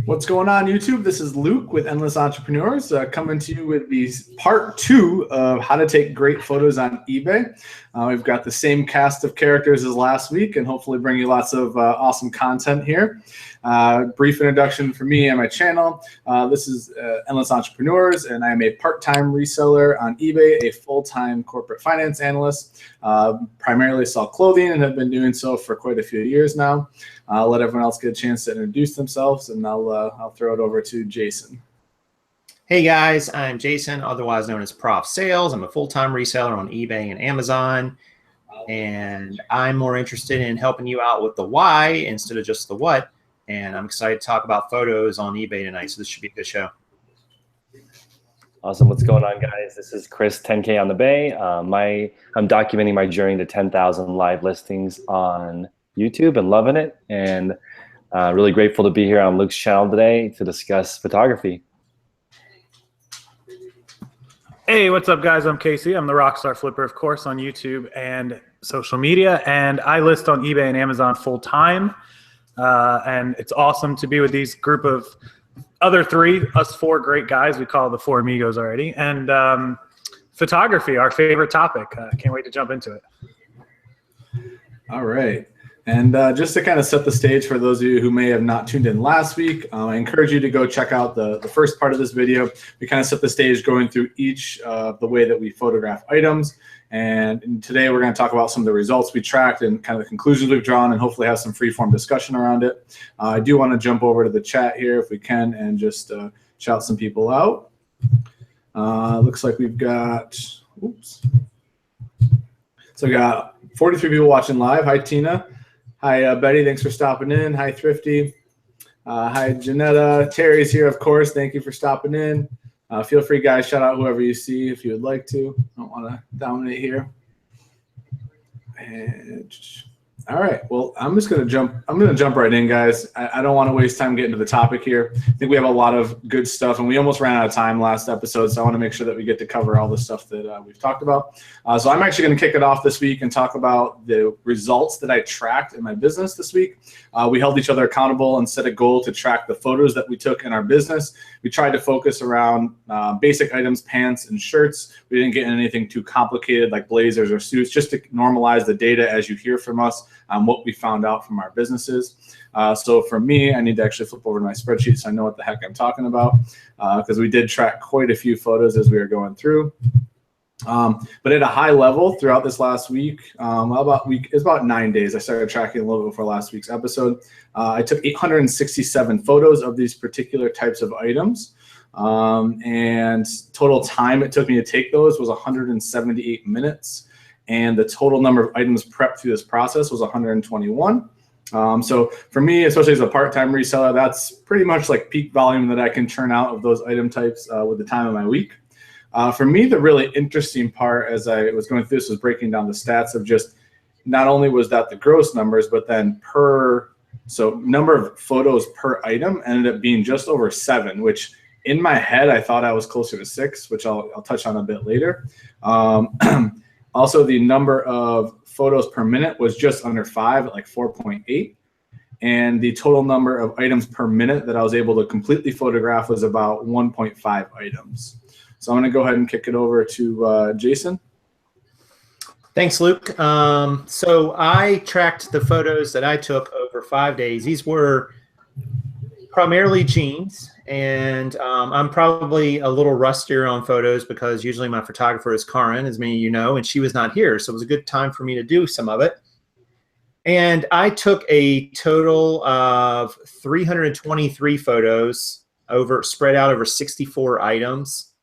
What's going on, YouTube? This is Luke with Endless Entrepreneurs, coming to you with the part 2 of how to take great photos on eBay. We've got the same cast of characters as last week and hopefully bring you lots of awesome content here. Brief introduction for me and my channel. This is Endless Entrepreneurs, and I am a part-time reseller on eBay, a full-time corporate finance analyst. Primarily sell clothing and have been doing so for quite a few years now. I'll let everyone else get a chance to introduce themselves, and I'll throw it over to Jason. Hey guys, I'm Jason, otherwise known as Prof Sales. I'm a full-time reseller on eBay and Amazon, and I'm more interested in helping you out with the why instead of just the what. And I'm excited to talk about photos on eBay tonight, so this should be a good show. Awesome. What's going on, guys? This is Chris, 10K on the Bay. I'm documenting my journey to 10,000 live listings on YouTube and loving it, and really grateful to be here on Luke's channel today to discuss photography. Hey, what's up, guys? I'm Casey. I'm the Rockstar Flipper, of course, on YouTube and social media, and I list on eBay and Amazon full time. And it's awesome to be with these group of other us four great guys. We call the Four Amigos already, and photography, our favorite topic. Can't wait to jump into it. All right. And just to kind of set the stage for those of you who may have not tuned in last week, I encourage you to go check out the first part of this video. We kind of set the stage going through each the way that we photograph items. And today we're going to talk about some of the results we tracked and kind of the conclusions we've drawn, and hopefully have some free-form discussion around it. I do want to jump over to the chat here if we can and just shout some people out. Looks like we've got, oops. So we got 43 people watching live. Hi, Tina. Hi, Betty. Thanks for stopping in. Hi, Thrifty. Hi, Janetta. Terry's here, of course. Thank you for stopping in. Feel free, guys. Shout out whoever you see if you would like to. Don't want to dominate here. And all right. Well, I'm just going to jump. I'm going to jump right in, guys. I don't want to waste time getting to the topic here. I think we have a lot of good stuff, and we almost ran out of time last episode, so I want to make sure that we get to cover all the stuff that we've talked about. So I'm actually going to kick it off this week and talk about the results that I tracked in my business this week. We held each other accountable and set a goal to track the photos that we took in our business. We tried to focus around basic items, pants and shirts. We didn't get anything too complicated like blazers or suits, just to normalize the data as you hear from us on what we found out from our businesses. So for me, I need to actually flip over to my spreadsheet so I know what the heck I'm talking about, because we did track quite a few photos as we were going through. But at a high level throughout this last week, it's about 9 days. I started tracking a little bit before last week's episode. I took 867 photos of these particular types of items. And total time it took me to take those was 178 minutes. And the total number of items prepped through this process was 121. So for me, especially as a part-time reseller, that's pretty much like peak volume that I can churn out of those item types with the time of my week. For me, the really interesting part as I was going through this was breaking down the stats of just not only was that the gross numbers, but then so number of photos per item ended up being just over 7, which in my head, I thought I was closer to 6, which I'll touch on a bit later. Also, the number of photos per minute was just under 5 at like 4.8. And the total number of items per minute that I was able to completely photograph was about 1.5 items. So I'm going to go ahead and kick it over to Jason. Thanks, Luke. So I tracked the photos that I took over 5 days. These were primarily jeans, and I'm probably a little rustier on photos because usually my photographer is Karin, as many of you know, and she was not here. So it was a good time for me to do some of it. And I took a total of 323 photos spread out over 64 items.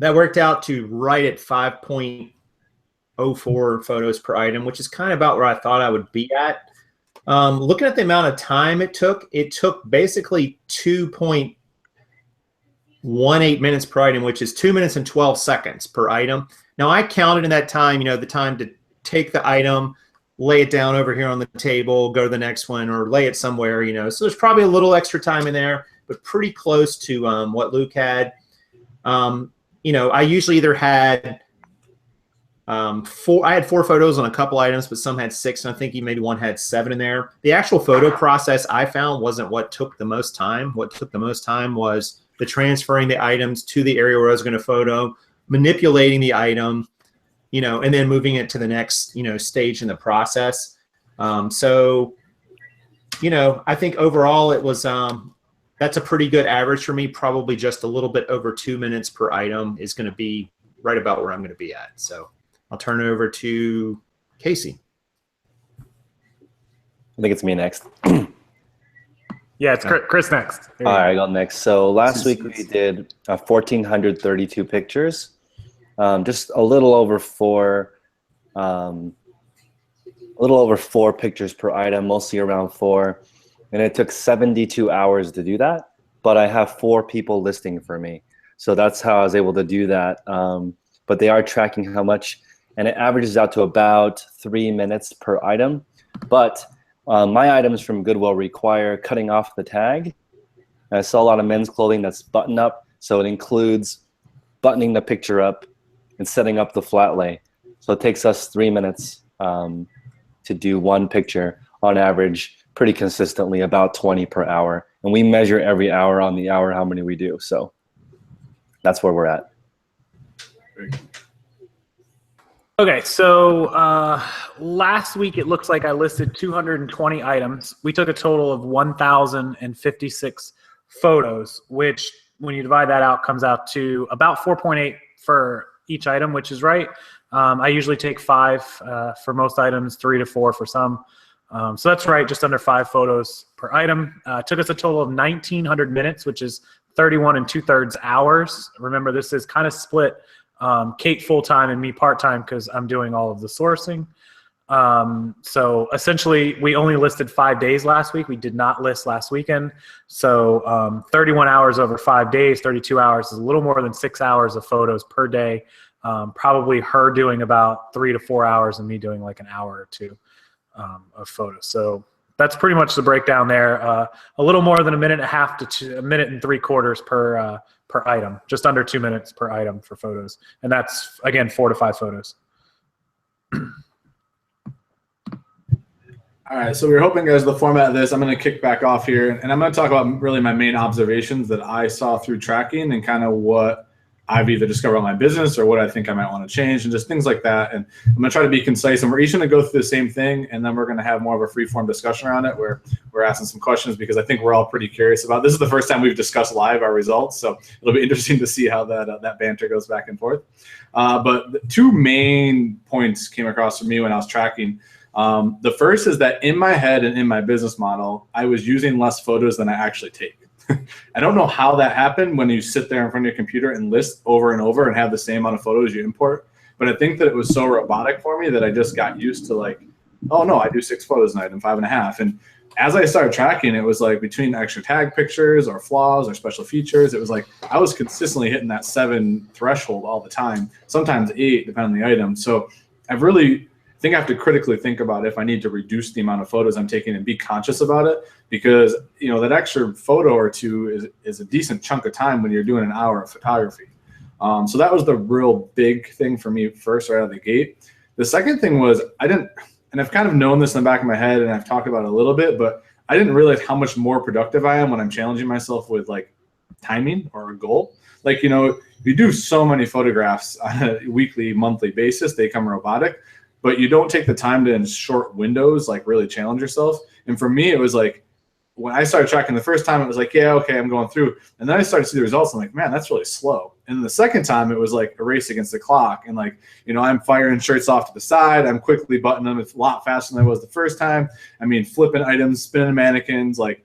That worked out to right at 5.04 photos per item, which is kind of about where I thought I would be at. Looking at the amount of time it took basically 2.18 minutes per item, which is 2 minutes and 12 seconds per item. Now I counted in that time, the time to take the item, lay it down over here on the table, go to the next one, or lay it somewhere, So there's probably a little extra time in there, but pretty close to what Luke had. I usually either had I had 4 photos on a couple items, but some had 6, and I think maybe one had 7 in there. The actual photo process I found wasn't what took the most time. What took the most time was the transferring the items to the area where I was going to photo, manipulating the item, and then moving it to the next, stage in the process. So, I think overall it was, that's a pretty good average for me. Probably just a little bit over 2 minutes per item is going to be right about where I'm going to be at. So I'll turn it over to Casey. I think it's me next. Yeah, it's Chris next. All right, I go next. So last week we did 1,432 pictures, just a little over 4 pictures per item, mostly around 4. And it took 72 hours to do that, but I have 4 people listing for me. So that's how I was able to do that. But they are tracking how much, and it averages out to about 3 minutes per item. But my items from Goodwill require cutting off the tag. I sell a lot of men's clothing that's button up, so it includes buttoning the picture up and setting up the flat lay. So it takes us 3 minutes to do one picture on average, pretty consistently, about 20 per hour. And we measure every hour on the hour how many we do. So that's where we're at. Okay, so last week it looks like I listed 220 items. We took a total of 1,056 photos, which when you divide that out comes out to about 4.8 for each item, which is right. I usually take 5 for most items, 3 to 4 for some. So that's right, just under 5 photos per item. Took us a total of 1,900 minutes, which is 31 2/3 hours. Remember, this is kind of split. Kate full-time and me part-time because I'm doing all of the sourcing. So essentially we only listed 5 days last week. We did not list last weekend. So 31 hours over 5 days, 32 hours is a little more than 6 hours of photos per day. Probably her doing about 3 to 4 hours and me doing like an hour or 2 of photos. So that's pretty much the breakdown there. A little more than 1.5 minutes to 1.75 minutes per item, just under 2 minutes per item for photos. And that's, again, 4 to 5 photos. All right, so we're hoping, guys, the format of this, I'm going to kick back off here, and I'm going to talk about really my main observations that I saw through tracking and kind of what I've either discovered on my business or what I think I might want to change and just things like that. And I'm going to try to be concise, and we're each going to go through the same thing, and then we're going to have more of a free-form discussion around it where we're asking some questions because I think we're all pretty curious about. This is the first time we've discussed live our results, so it'll be interesting to see how that banter goes back and forth. But the 2 main points came across for me when I was tracking. The first is that in my head and in my business model, I was using less photos than I actually take. I don't know how that happened when you sit there in front of your computer and list over and over and have the same amount of photos you import. But I think that it was so robotic for me that I just got used to like, oh no, I do 6 photos an item, 5.5. And as I started tracking, it was like between extra tag pictures or flaws or special features, it was like I was consistently hitting that 7 threshold all the time, sometimes 8, depending on the item. So I've really think I have to critically think about if I need to reduce the amount of photos I'm taking and be conscious about it, because that extra photo or 2 is a decent chunk of time when you're doing an hour of photography. So that was the real big thing for me first right out of the gate. The second thing was and I've kind of known this in the back of my head and I've talked about it a little bit, but I didn't realize how much more productive I am when I'm challenging myself with like timing or a goal. Like, you do so many photographs on a weekly, monthly basis, they come robotic. But you don't take the time to, in short windows, like really challenge yourself. And for me, it was like, when I started tracking the first time, it was like, yeah, okay, I'm going through. And then I started to see the results. I'm like, man, that's really slow. And the second time, it was like a race against the clock. And like, I'm firing shirts off to the side. I'm quickly buttoning them. It's a lot faster than I was the first time. I mean, flipping items, spinning mannequins, like,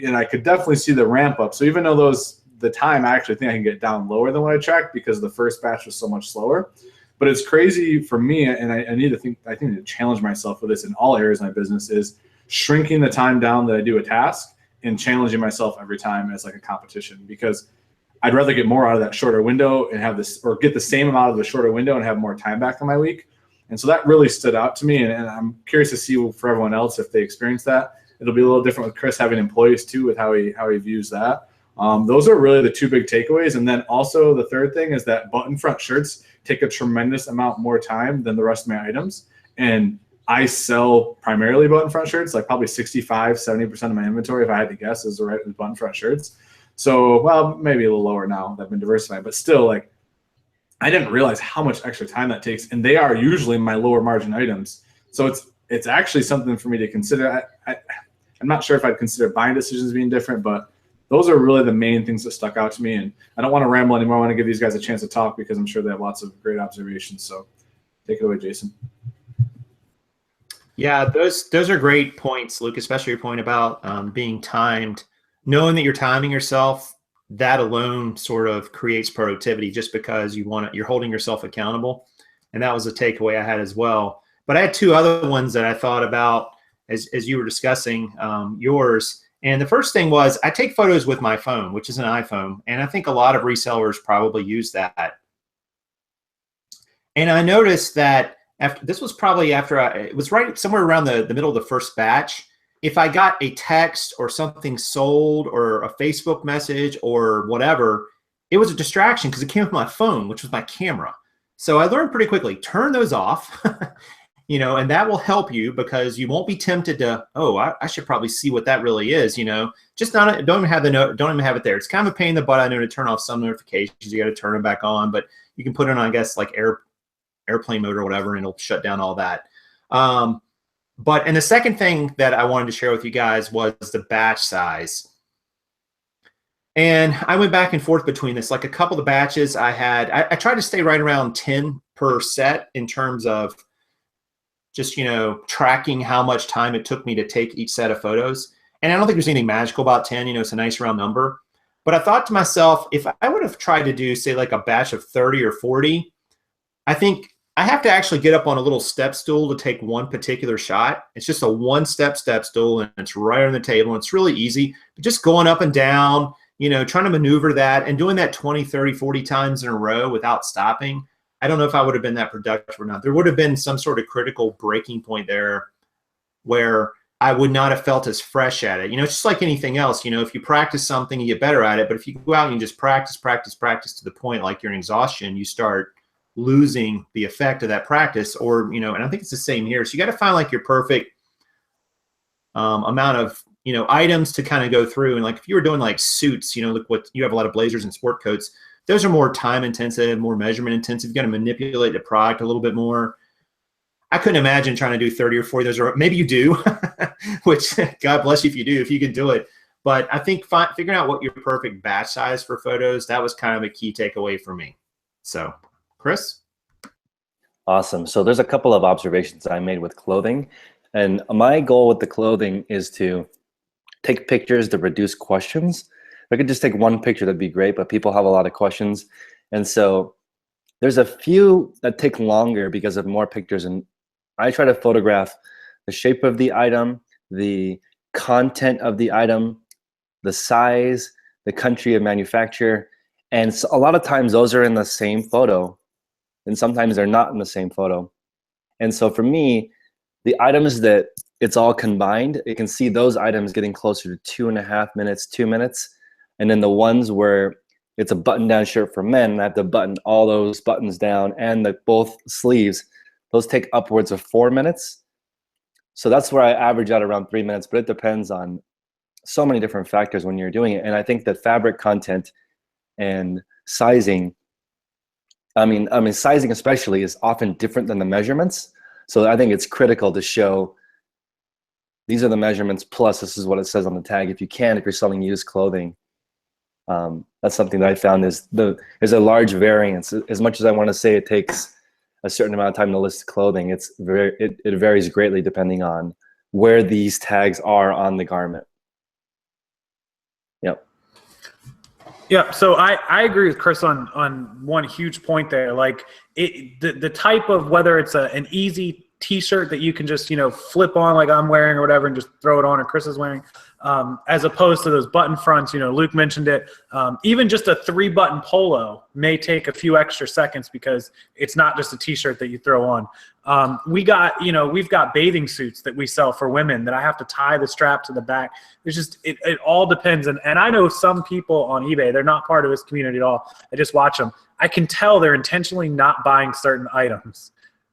and I could definitely see the ramp up. So even though the time, I actually think I can get down lower than what I tracked because the first batch was so much slower. But it's crazy for me, and I need to challenge myself with this in all areas of my business, is shrinking the time down that I do a task and challenging myself every time as like a competition, because I'd rather get more out of that shorter window and have this, or get the same amount of the shorter window and have more time back in my week. And so that really stood out to me, and I'm curious to see for everyone else if they experience that. It'll be a little different with Chris having employees too, with how he views that. Those are really the two big takeaways. And then also the third thing is that button front shirts take a tremendous amount more time than the rest of my items. And I sell primarily button front shirts, like probably 65-70% of my inventory, if I had to guess, is button front shirts. So, well, maybe a little lower now that I've been diversified, but still, like, I didn't realize how much extra time that takes, and they are usually my lower margin items. So it's actually something for me to consider. I'm not sure if I'd consider buying decisions being different, but those are really the main things that stuck out to me. And I don't want to ramble anymore. I want to give these guys a chance to talk because I'm sure they have lots of great observations. So take it away, Jason. Yeah, those are great points, Luke, especially your point about being timed. Knowing that you're timing yourself, that alone sort of creates productivity just because you're holding yourself accountable. And that was a takeaway I had as well. But I had two other ones that I thought about as you were discussing yours. And the first thing was I take photos with my phone, which is an iPhone. And I think a lot of resellers probably use that. And I noticed that this was probably after it was right somewhere around the middle of the first batch. If I got a text or something sold or a Facebook message or whatever, it was a distraction because it came with my phone, which was my camera. So I learned pretty quickly, turn those off, and that will help you because you won't be tempted to, I should probably see what that really is, just don't even have don't even have it there. It's kind of a pain in the butt, I know, to turn off some notifications. You got to turn them back on, but you can put it on, I guess, like airplane mode or whatever, and it'll shut down all that. And the second thing that I wanted to share with you guys was the batch size. And I went back and forth between this. Like a couple of batches I had, I tried to stay right around 10 per set in terms of just, tracking how much time it took me to take each set of photos. And I don't think there's anything magical about 10, it's a nice round number. But I thought to myself, if I would have tried to do, say, like a batch of 30 or 40, I think I have to actually get up on a little step stool to take one particular shot. It's just a one-step stool, and it's right on the table. And it's really easy. But just going up and down, trying to maneuver that and doing that 20, 30, 40 times in a row without stopping, I don't know if I would have been that productive or not. There would have been some sort of critical breaking point there where I would not have felt as fresh at it. It's just like anything else. If you practice something, you get better at it. But if you go out and just practice to the point like you're in exhaustion, you start losing the effect of that practice, or and I think it's the same here. So you got to find like your perfect amount of items to kind of go through. And like if you were doing like suits, look what you have, a lot of blazers and sport coats. Those are more time intensive, more measurement intensive. You got to manipulate the product a little bit more. I couldn't imagine trying to do 30 or 40 of those, or maybe you do, which God bless you if you do, if you can do it. But I think figuring out what your perfect batch size for photos, that was kind of a key takeaway for me. So Chris? Awesome. So there's a couple of observations I made with clothing. And my goal with the clothing is to take pictures to reduce questions. If I could just take one picture, that'd be great, but people have a lot of questions. And so there's a few that take longer because of more pictures. And I try to photograph the shape of the item, the content of the item, the size, the country of manufacture. And so a lot of times those are in the same photo. And sometimes they're not in the same photo. And so for me, the items that it's all combined, you can see those items getting closer to 2.5 minutes, 2 minutes. And then the ones where it's a button-down shirt for men, I have to button all those buttons down and both sleeves. Those take upwards of 4 minutes. So that's where I average out around 3 minutes, but it depends on so many different factors when you're doing it. And I think that fabric content and sizing, I mean, sizing especially is often different than the measurements. So I think it's critical to show these are the measurements plus this is what it says on the tag. If you're selling used clothing, that's something that I found there's a large variance. As much as I want to say it takes a certain amount of time to list clothing, it varies greatly depending on where these tags are on the garment. Yep. Yeah, so I agree with Chris on one huge point there. Like the type of, whether it's an easy t-shirt that you can just flip on like I'm wearing or whatever and just throw it on, or Chris is wearing, as opposed to those button fronts. You know, Luke mentioned it. Even just a 3-button polo may take a few extra seconds because it's not just a t-shirt that you throw on. We've got bathing suits that we sell for women that I have to tie the strap to the back. There's just, it all depends. And I know some people on eBay, they're not part of this community at all. I just watch them. I can tell they're intentionally not buying certain items,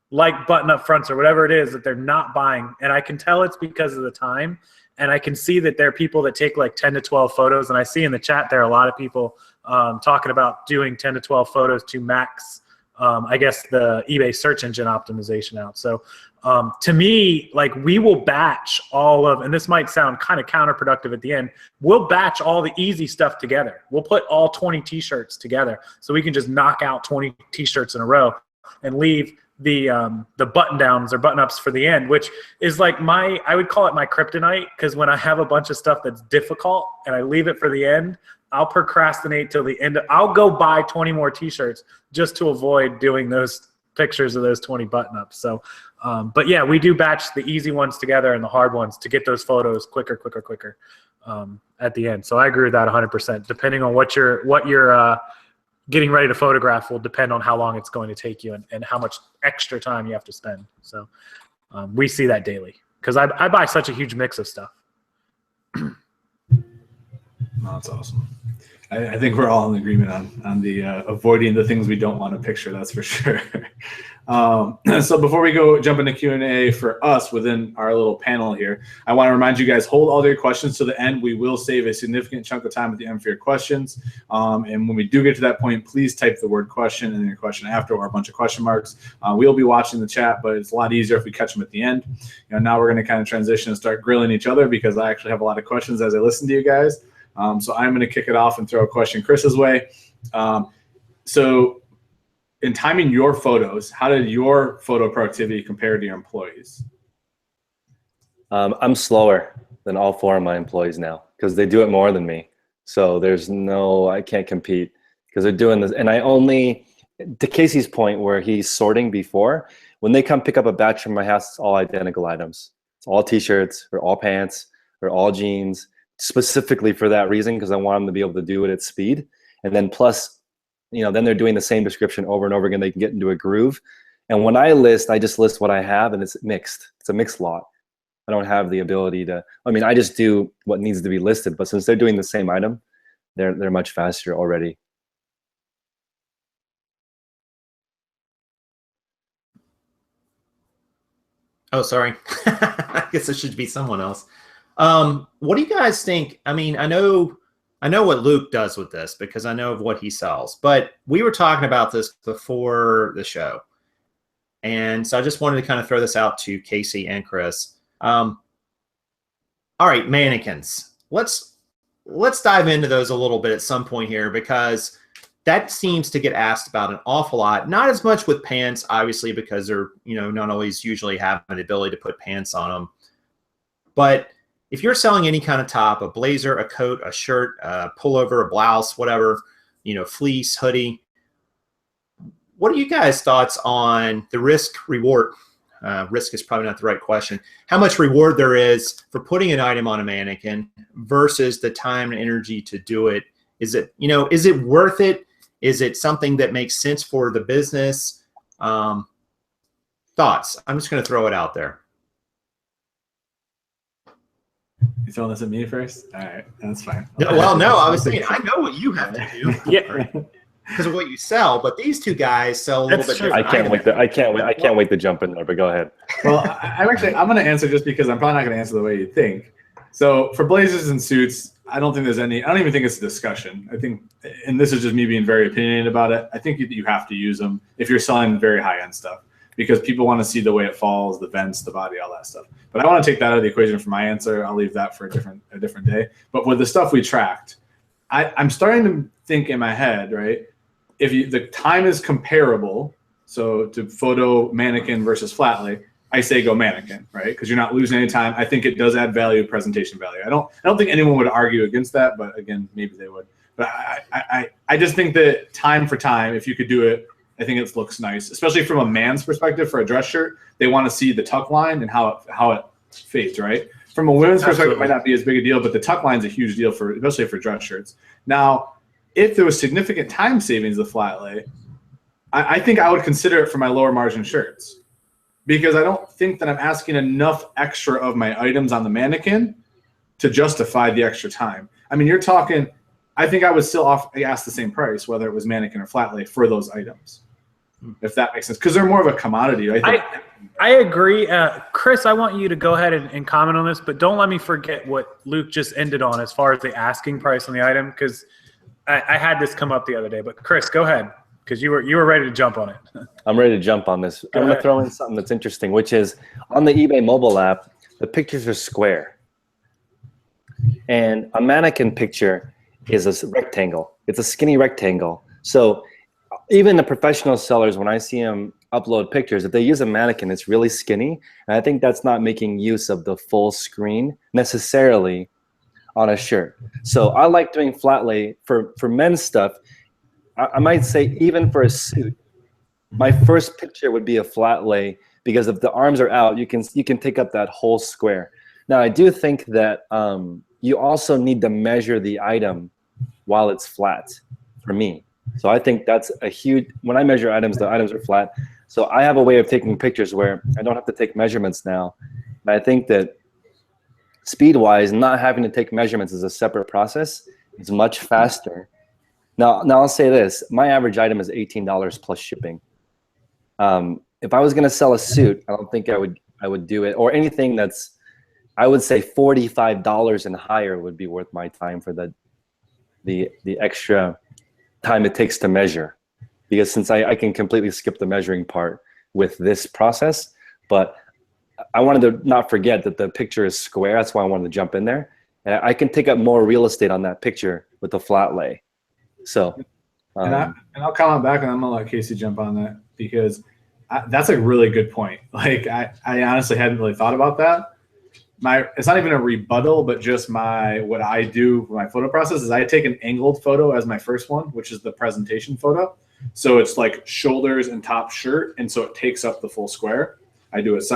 like button-up fronts or whatever it is that they're not buying. And I can tell it's because of the time. And I can see that there are people that take like 10 to 12 photos. And I see in the chat there are a lot of people talking about doing 10 to 12 photos to max, I guess, the eBay search engine optimization out. So to me, like, we will batch all of, and this might sound kind of counterproductive at the end, we'll batch all the easy stuff together. We'll put all 20 t-shirts together so we can just knock out 20 t-shirts in a row and leave the button downs or button ups for the end, which is like I would call it my kryptonite, because when I have a bunch of stuff that's difficult and I leave it for the end, I'll procrastinate till the end. I'll go buy 20 more t-shirts just to avoid doing those pictures of those 20 button ups. So, but yeah, we do batch the easy ones together and the hard ones to get those photos quicker at the end. So I agree with that 100%. Depending on what you're getting ready to photograph will depend on how long it's going to take you and how much extra time you have to spend. So we see that daily because I buy such a huge mix of stuff. That's awesome. I think we're all in agreement on the avoiding the things we don't want to picture. That's for sure. So before we jump into Q&A for us within our little panel here, I want to remind you guys, hold all your questions to the end. We will save a significant chunk of time at the end for your questions. And when we do get to that point, please type the word question and then your question after, or a bunch of question marks. We'll be watching the chat, but it's a lot easier if we catch them at the end. Now we're going to kind of transition and start grilling each other because I actually have a lot of questions as I listen to you guys. So I'm going to kick it off and throw a question Chris's way. So in timing your photos, how did your photo productivity compare to your employees? I'm slower than all 4 of my employees now because they do it more than me. So I can't compete because they're doing this. And to Casey's point where he's sorting before, when they come pick up a batch from my house, it's all identical items. It's all t-shirts or all pants or all jeans, specifically for that reason, because I want them to be able to do it at speed. And then plus, then they're doing the same description over and over again. They can get into a groove. And when I just list what I have, and it's mixed. It's a mixed lot. I don't have the ability I just do what needs to be listed. But since they're doing the same item, they're much faster already. Oh, sorry. I guess it should be someone else. What do you guys think? I mean, I know what Luke does with this because I know of what he sells, but we were talking about this before the show. And so I just wanted to kind of throw this out to Casey and Chris. All right, mannequins. Let's dive into those a little bit at some point here because that seems to get asked about an awful lot. Not as much with pants, obviously, because they're, not always usually have the ability to put pants on them. But if you're selling any kind of top, a blazer, a coat, a shirt, a pullover, a blouse, whatever, fleece, hoodie, what are you guys' thoughts on the risk reward? Risk is probably not the right question. How much reward there is for putting an item on a mannequin versus the time and energy to do it? Is it worth it? Is it something that makes sense for the business? Thoughts? I'm just going to throw it out there. You throwing this at me first? All right, that's fine. No, I was thinking, I know what you have to do. Yeah. Because of what you sell, but these two guys sell a little bit different. I can't wait to jump in there, but go ahead. Well, I'm going to answer just because I'm probably not going to answer the way you think. So for blazers and suits, I don't even think it's a discussion. I think, and this is just me being very opinionated about it, I think you have to use them if you're selling very high-end stuff because people want to see the way it falls, the vents, the body, all that stuff. But I want to take that out of the equation for my answer. I'll leave that for a different day. But with the stuff we tracked, I'm starting to think in my head, right, if the time is comparable, so to photo mannequin versus flat lay, I say go mannequin, right? Because you're not losing any time. I think it does add value, presentation value. I don't think anyone would argue against that, but again, maybe they would. But I just think that time for time, if you could do it, I think it looks nice, especially from a man's perspective. For a dress shirt, they want to see the tuck line and how it fades, right? from a women's perspective, it Absolutely. might not be as big a deal, but the tuck line is a huge deal for, especially for dress shirts. Now, if there was significant time savings of flat lay, I think I would consider it for my lower margin shirts, because I don't think that I'm asking enough extra of my items on the mannequin to justify the extra time. I mean, you're talking, I think I would still ask the same price, whether it was mannequin or flat lay, for those items, if that makes sense, because they're more of a commodity. I agree. Chris, I want you to go ahead and comment on this, but don't let me forget what Luke just ended on as far as the asking price on the item, because I had this come up the other day. But Chris, go ahead, because you were ready to jump on it. I'm ready to jump on this. I'm going to throw in something that's interesting, which is on the eBay mobile app, the pictures are square. And a mannequin picture is a rectangle. It's a skinny rectangle. So even the professional sellers, when I see them upload pictures, if they use a mannequin, it's really skinny. And I think that's not making use of the full screen necessarily on a shirt. So I like doing flat lay for men's stuff. I might say even for a suit, my first picture would be a flat lay, because if the arms are out, you can take up that whole square. Now, I do think that you also need to measure the item while it's flat, for me. So I think that's a huge, when I measure items, the items are flat. So I have a way of taking pictures where I don't have to take measurements now. And I think that speed-wise, not having to take measurements is a separate process. It's much faster. Now I'll say this, my average item is $18 plus shipping. If I was gonna sell a suit, I don't think I would do it, or anything that's, I would say $45 and higher would be worth my time for the extra time it takes to measure. Because since I can completely skip the measuring part with this process, but I wanted to not forget that the picture is square. That's why I wanted to jump in there. And I can take up more real estate on that picture with the flat lay. So, and I'll comment back, and I'm gonna let Casey jump on that, because that's a really good point. Like I honestly hadn't really thought about that. It's not even a rebuttal, but just what I do for my photo process is I take an angled photo as my first one, which is the presentation photo. So it's like shoulders and top shirt, and so it takes up the full square. It's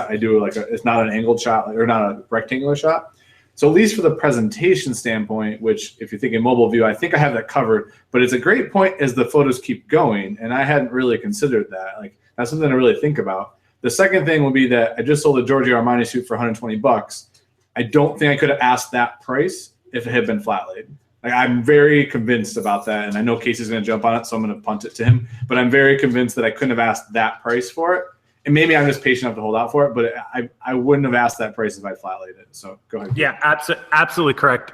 not an angled shot, or not a rectangular shot. So at least for the presentation standpoint, which if you're thinking mobile view, I think I have that covered. But it's a great point as the photos keep going, and I hadn't really considered that. Like that's something to really think about. The second thing will be that I just sold a Giorgio Armani suit for $120. I don't think I could have asked that price if it had been flat laid. Like, I'm very convinced about that, and I know Casey's going to jump on it, so I'm going to punt it to him. But I'm very convinced that I couldn't have asked that price for it. And maybe I'm just patient enough to hold out for it, but I wouldn't have asked that price if I flat laid it. So go ahead. Yeah, absolutely correct.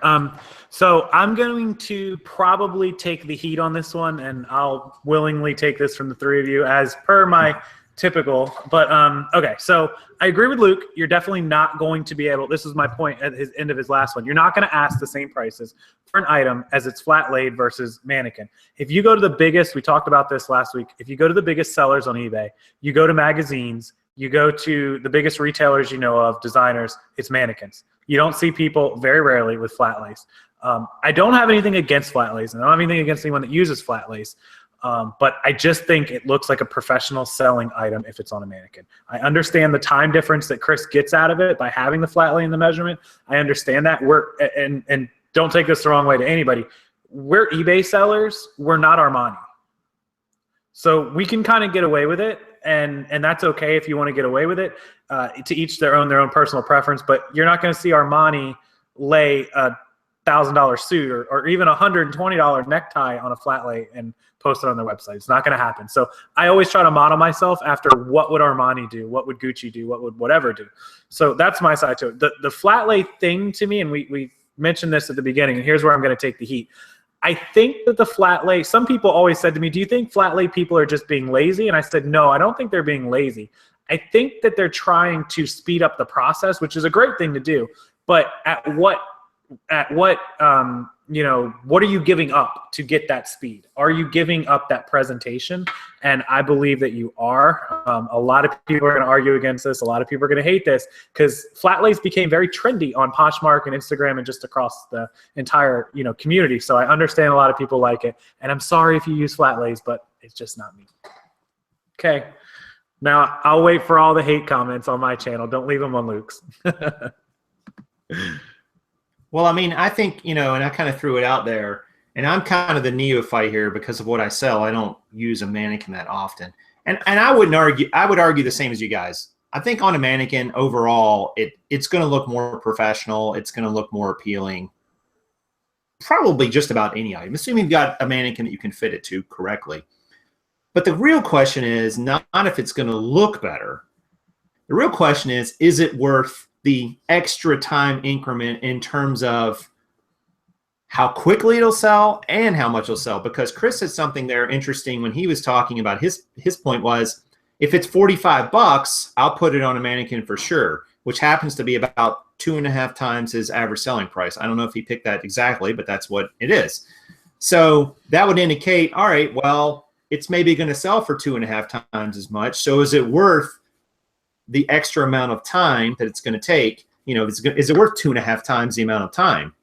So I'm going to probably take the heat on this one, and I'll willingly take this from the three of you as per my typical. But okay, so I agree with Luke. You're definitely not going to be able, this is my point at his end of his last one, you're not going to ask the same prices for an item as it's flat laid versus mannequin. If you go to the biggest, we talked about this last week, if you go to the biggest sellers on eBay, you go to magazines, you go to the biggest retailers you know of, designers, it's mannequins. You don't see people very rarely with flat lays. I don't have anything against flat lays, and I don't have anything against anyone that uses flat lays. But I just think it looks like a professional selling item if it's on a mannequin. I understand the time difference that Chris gets out of it by having the flat lay in the measurement. I understand that. And don't take this the wrong way to anybody. We're eBay sellers. We're not Armani. So we can kind of get away with it, and that's okay if you want to get away with it. To each their own personal preference. But you're not going to see Armani lay a $1,000 suit or even a $120 necktie on a flat lay and post it on their website. It's not going to happen. So I always try to model myself after what would Armani do, what would Gucci do, what would whatever do. So that's my side to it. The flat lay thing to me, and we mentioned this at the beginning, and here's where I'm going to take the heat. I think that the flat lay, some people always said to me, do you think flat lay people are just being lazy? And I said, no, I don't think they're being lazy. I think that they're trying to speed up the process, which is a great thing to do. But at what what are you giving up to get that speed? Are you giving up that presentation? And I believe that you are. A lot of people are going to argue against this. A lot of people are going to hate this because flat lays became very trendy on Poshmark and Instagram and just across the entire community. So I understand a lot of people like it. And I'm sorry if you use flat lays, but it's just not me. Okay. Now I'll wait for all the hate comments on my channel. Don't leave them on Luke's. Well, I mean, I think, and I kind of threw it out there, and I'm kind of the neophyte here because of what I sell. I don't use a mannequin that often. And I would argue the same as you guys. I think on a mannequin overall, it's going to look more professional. It's going to look more appealing. Probably just about any item, assuming you've got a mannequin that you can fit it to correctly. But the real question is not if it's going to look better. The real question is it worth the extra time increment in terms of how quickly it'll sell and how much it'll sell? Because Chris said something there interesting when he was talking about his point was, if it's $45, I'll put it on a mannequin for sure, which happens to be about 2.5 times his average selling price. I don't know if he picked that exactly, but that's what it is. So that would indicate, all right, well, it's maybe going to sell for 2.5 times as much. So is it worth the extra amount of time that it's going to take? Is it worth 2.5 times the amount of time?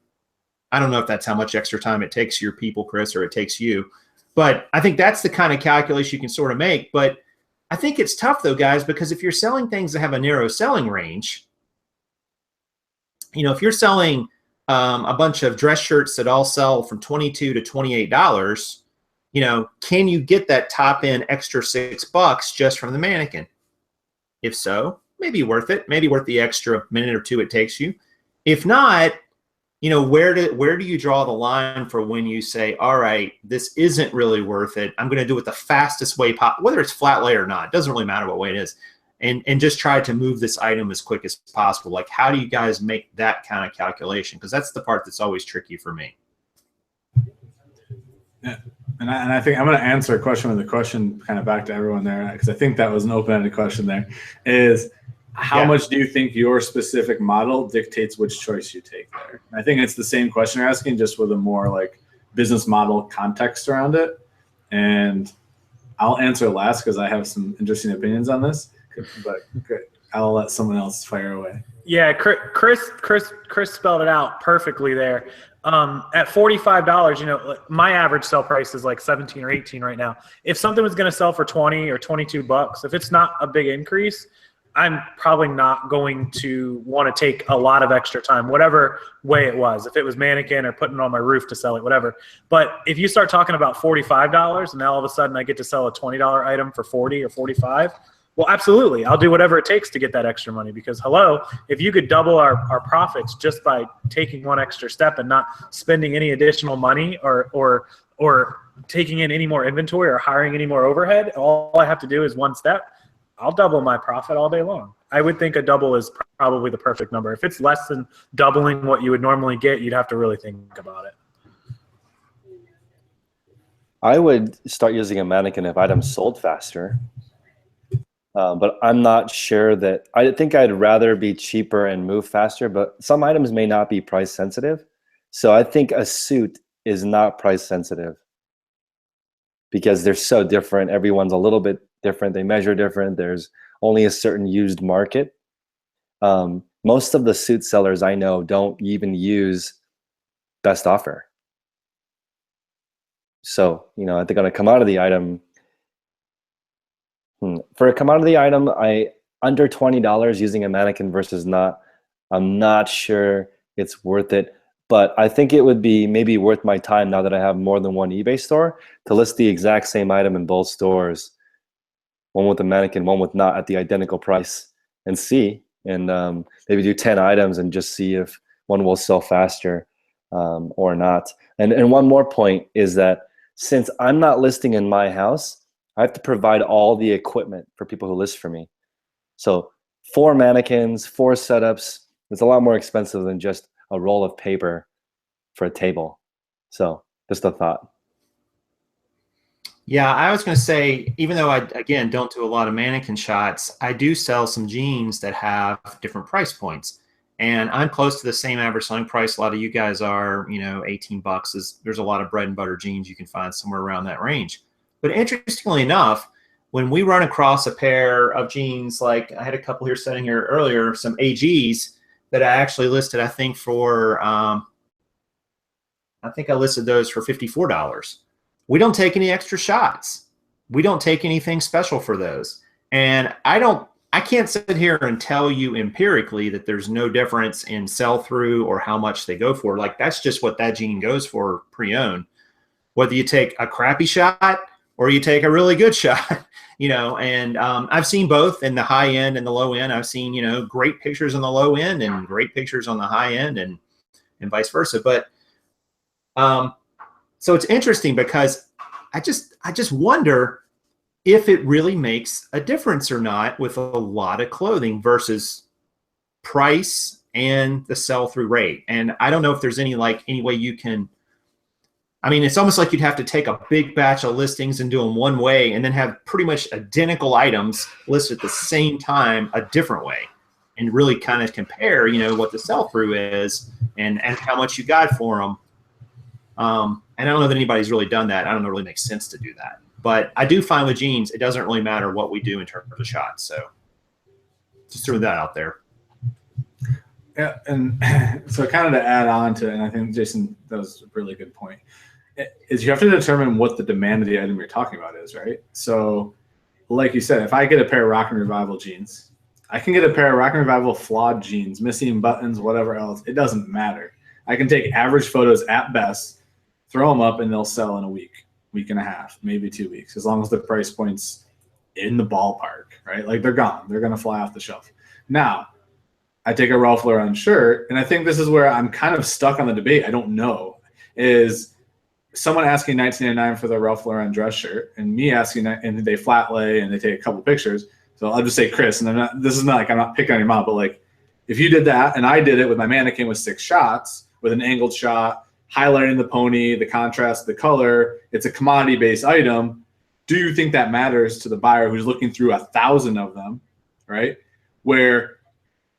I don't know if that's how much extra time it takes your people, Chris, or it takes you. But I think that's the kind of calculation you can sort of make. But I think it's tough, though, guys, because if you're selling things that have a narrow selling range, if you're selling a bunch of dress shirts that all sell from $22 to $28, can you get that top end extra $6 just from the mannequin? If so, maybe worth it. Maybe worth the extra minute or two it takes you. If not, where do you draw the line for when you say, all right, this isn't really worth it. I'm going to do it the fastest way possible, whether it's flat lay or not. It doesn't really matter what way it is. And just try to move this item as quick as possible. Like, how do you guys make that kind of calculation? Because that's the part that's always tricky for me. Yeah. And I think I'm going to answer a question with a question kind of back to everyone there, because I think that was an open-ended question there, is how much do you think your specific model dictates which choice you take there? And I think it's the same question you're asking, just with a more like business model context around it. And I'll answer last because I have some interesting opinions on this, but I'll let someone else fire away. Yeah, Chris spelled it out perfectly there. At $45, my average sell price is like 17 or 18 right now. If something was going to sell for 20 or $22, if it's not a big increase, I'm probably not going to want to take a lot of extra time, whatever way it was. If it was mannequin or putting it on my roof to sell it, whatever. But if you start talking about $45 and now all of a sudden I get to sell a $20 item for 40 or 45, well, absolutely. I'll do whatever it takes to get that extra money, because hello, if you could double our profits just by taking one extra step and not spending any additional money or taking in any more inventory or hiring any more overhead, all I have to do is one step. I'll double my profit all day long. I would think a double is probably the perfect number. If it's less than doubling what you would normally get, you'd have to really think about it. I would start using a mannequin if items sold faster. But I'm not sure that – I think I'd rather be cheaper and move faster, but some items may not be price sensitive. So I think a suit is not price sensitive because they're so different. Everyone's a little bit different. They measure different. There's only a certain used market. Most of the suit sellers I know don't even use best offer. So, I think on a commodity item – for a commodity item, under $20 using a mannequin versus not, I'm not sure it's worth it. But I think it would be maybe worth my time now that I have more than one eBay store to list the exact same item in both stores, one with a mannequin, one with not, at the identical price, and see. And maybe do 10 items and just see if one will sell faster or not. And one more point is that since I'm not listing in my house, I have to provide all the equipment for people who list for me. So 4 mannequins, 4 setups, it's a lot more expensive than just a roll of paper for a table. So just a thought. Yeah, I was going to say, even though I, again, don't do a lot of mannequin shots, I do sell some jeans that have different price points. And I'm close to the same average selling price. A lot of you guys are, $18. There's a lot of bread and butter jeans you can find somewhere around that range. But interestingly enough, when we run across a pair of jeans, like I had a couple here sitting here earlier, some AGs that I actually listed, I think I listed those for $54. We don't take any extra shots. We don't take anything special for those. And I don't I can't sit here and tell you empirically that there's no difference in sell-through or how much they go for. Like, that's just what that jean goes for pre-owned. Whether you take a crappy shot or you take a really good shot, you know, and I've seen both in the high end and the low end. I've seen, you know, great pictures on the low end and great pictures on the high end, and vice versa. But so it's interesting because I just wonder if it really makes a difference or not with a lot of clothing versus price and the sell-through rate. And I don't know if there's any way you can, I mean, it's almost like you'd have to take a big batch of listings and do them one way and then have pretty much identical items listed at the same time a different way, and really kind of compare, you know, what the sell-through is and how much you got for them. And I don't know that anybody's really done that. I don't know if it really makes sense to do that. But I do find with jeans, it doesn't really matter what we do in terms of shots. So just throw that out there. Yeah, and so kind of to add on to, and I think Jason, that was a really good point, is you have to determine what the demand of the item you're talking about is, right? So like you said, if I get a pair of Rock and Revival jeans, I can get a pair of Rock and Revival flawed jeans, missing buttons, whatever else. It doesn't matter. I can take average photos at best, throw them up, and they'll sell in a week and a half, maybe 2 weeks, as long as the price point's in the ballpark, right? Like, they're gone. They're going to fly off the shelf. Now, I take a Ralph Lauren shirt, and I think this is where I'm kind of stuck on the debate. I don't know. Is someone asking $19.99 for the Ralph Lauren dress shirt, and me asking that, and they flat lay and they take a couple pictures. So I'll just say Chris, and this is not like I'm not picking on your mom, but like, if you did that and I did it with my mannequin with 6 shots, with an angled shot, highlighting the pony, the contrast, the color, it's a commodity-based item. Do you think that matters to the buyer who's looking through 1,000 of them, right? Where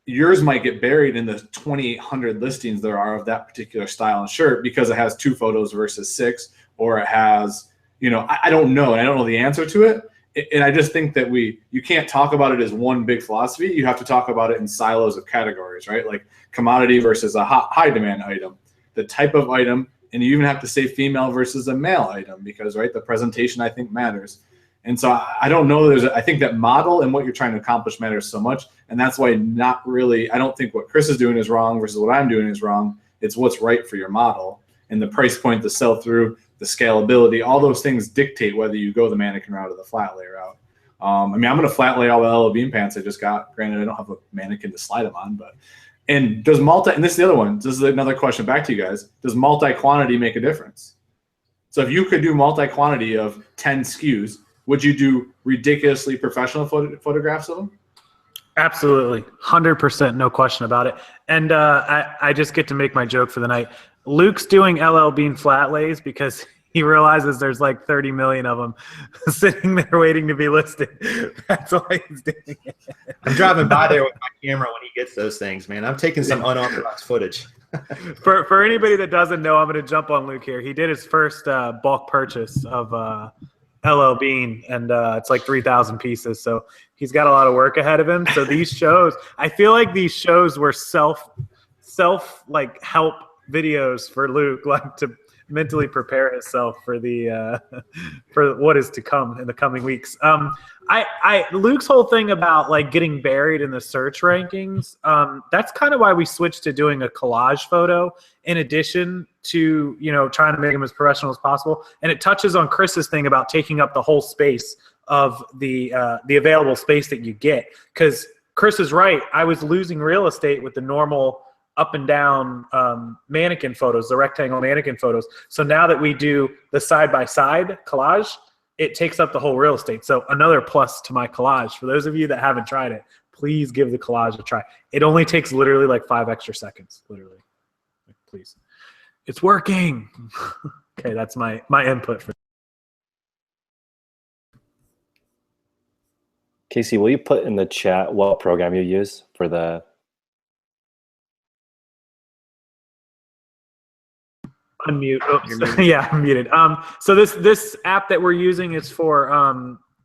yours might get buried in the 2,800 listings there are of that particular style and shirt because it has 2 photos versus 6, or it has, you know, I don't know. And I don't know the answer to it. And I just think that you can't talk about it as one big philosophy. You have to talk about it in silos of categories, right? Like commodity versus a high demand item, the type of item, and you even have to say female versus a male item because, right, the presentation I think matters. And so I don't know. I think that model and what you're trying to accomplish matters so much, and that's why not really. I don't think what Chris is doing is wrong versus what I'm doing is wrong. It's what's right for your model, and the price point, the sell through, the scalability, all those things dictate whether you go the mannequin route or the flat lay route. I mean, I'm going to flat lay all the LL Bean pants I just got. Granted, I don't have a mannequin to slide them on, but. And does and this is the other one. This is another question back to you guys. Does multi-quantity make a difference? So if you could do multi-quantity of 10 SKUs, would you do ridiculously professional photographs of them? Absolutely. 100%. No question about it. And I just get to make my joke for the night. Luke's doing LL Bean flat lays because he realizes there's like 30 million of them sitting there waiting to be listed. That's why he's doing it. I'm driving by there with my camera when he gets those things, man. I'm taking some unauthorized footage. For anybody that doesn't know, I'm going to jump on Luke here. He did his first bulk purchase of LL Bean, and it's like 3,000 pieces. So he's got a lot of work ahead of him. So these shows, I feel like these shows were self like help videos for Luke, like to mentally prepare himself for the for what is to come in the coming weeks. Luke's whole thing about like getting buried in the search rankings, that's kind of why we switched to doing a collage photo in addition to, you know, trying to make them as professional as possible. And it touches on Chris's thing about taking up the whole space of the available space that you get, because Chris is right. I was losing real estate with the normal up and down mannequin photos, the rectangle mannequin photos. So now that we do the side-by-side collage, it takes up the whole real estate. So another plus to my collage. For those of you that haven't tried it, please give the collage a try. It only takes literally like 5 extra seconds, literally. Please. It's working. Okay, that's my input for. Casey, will you put in the chat what program you use for the... Unmute. Oh, yeah, I'm muted. So this app that we're using is for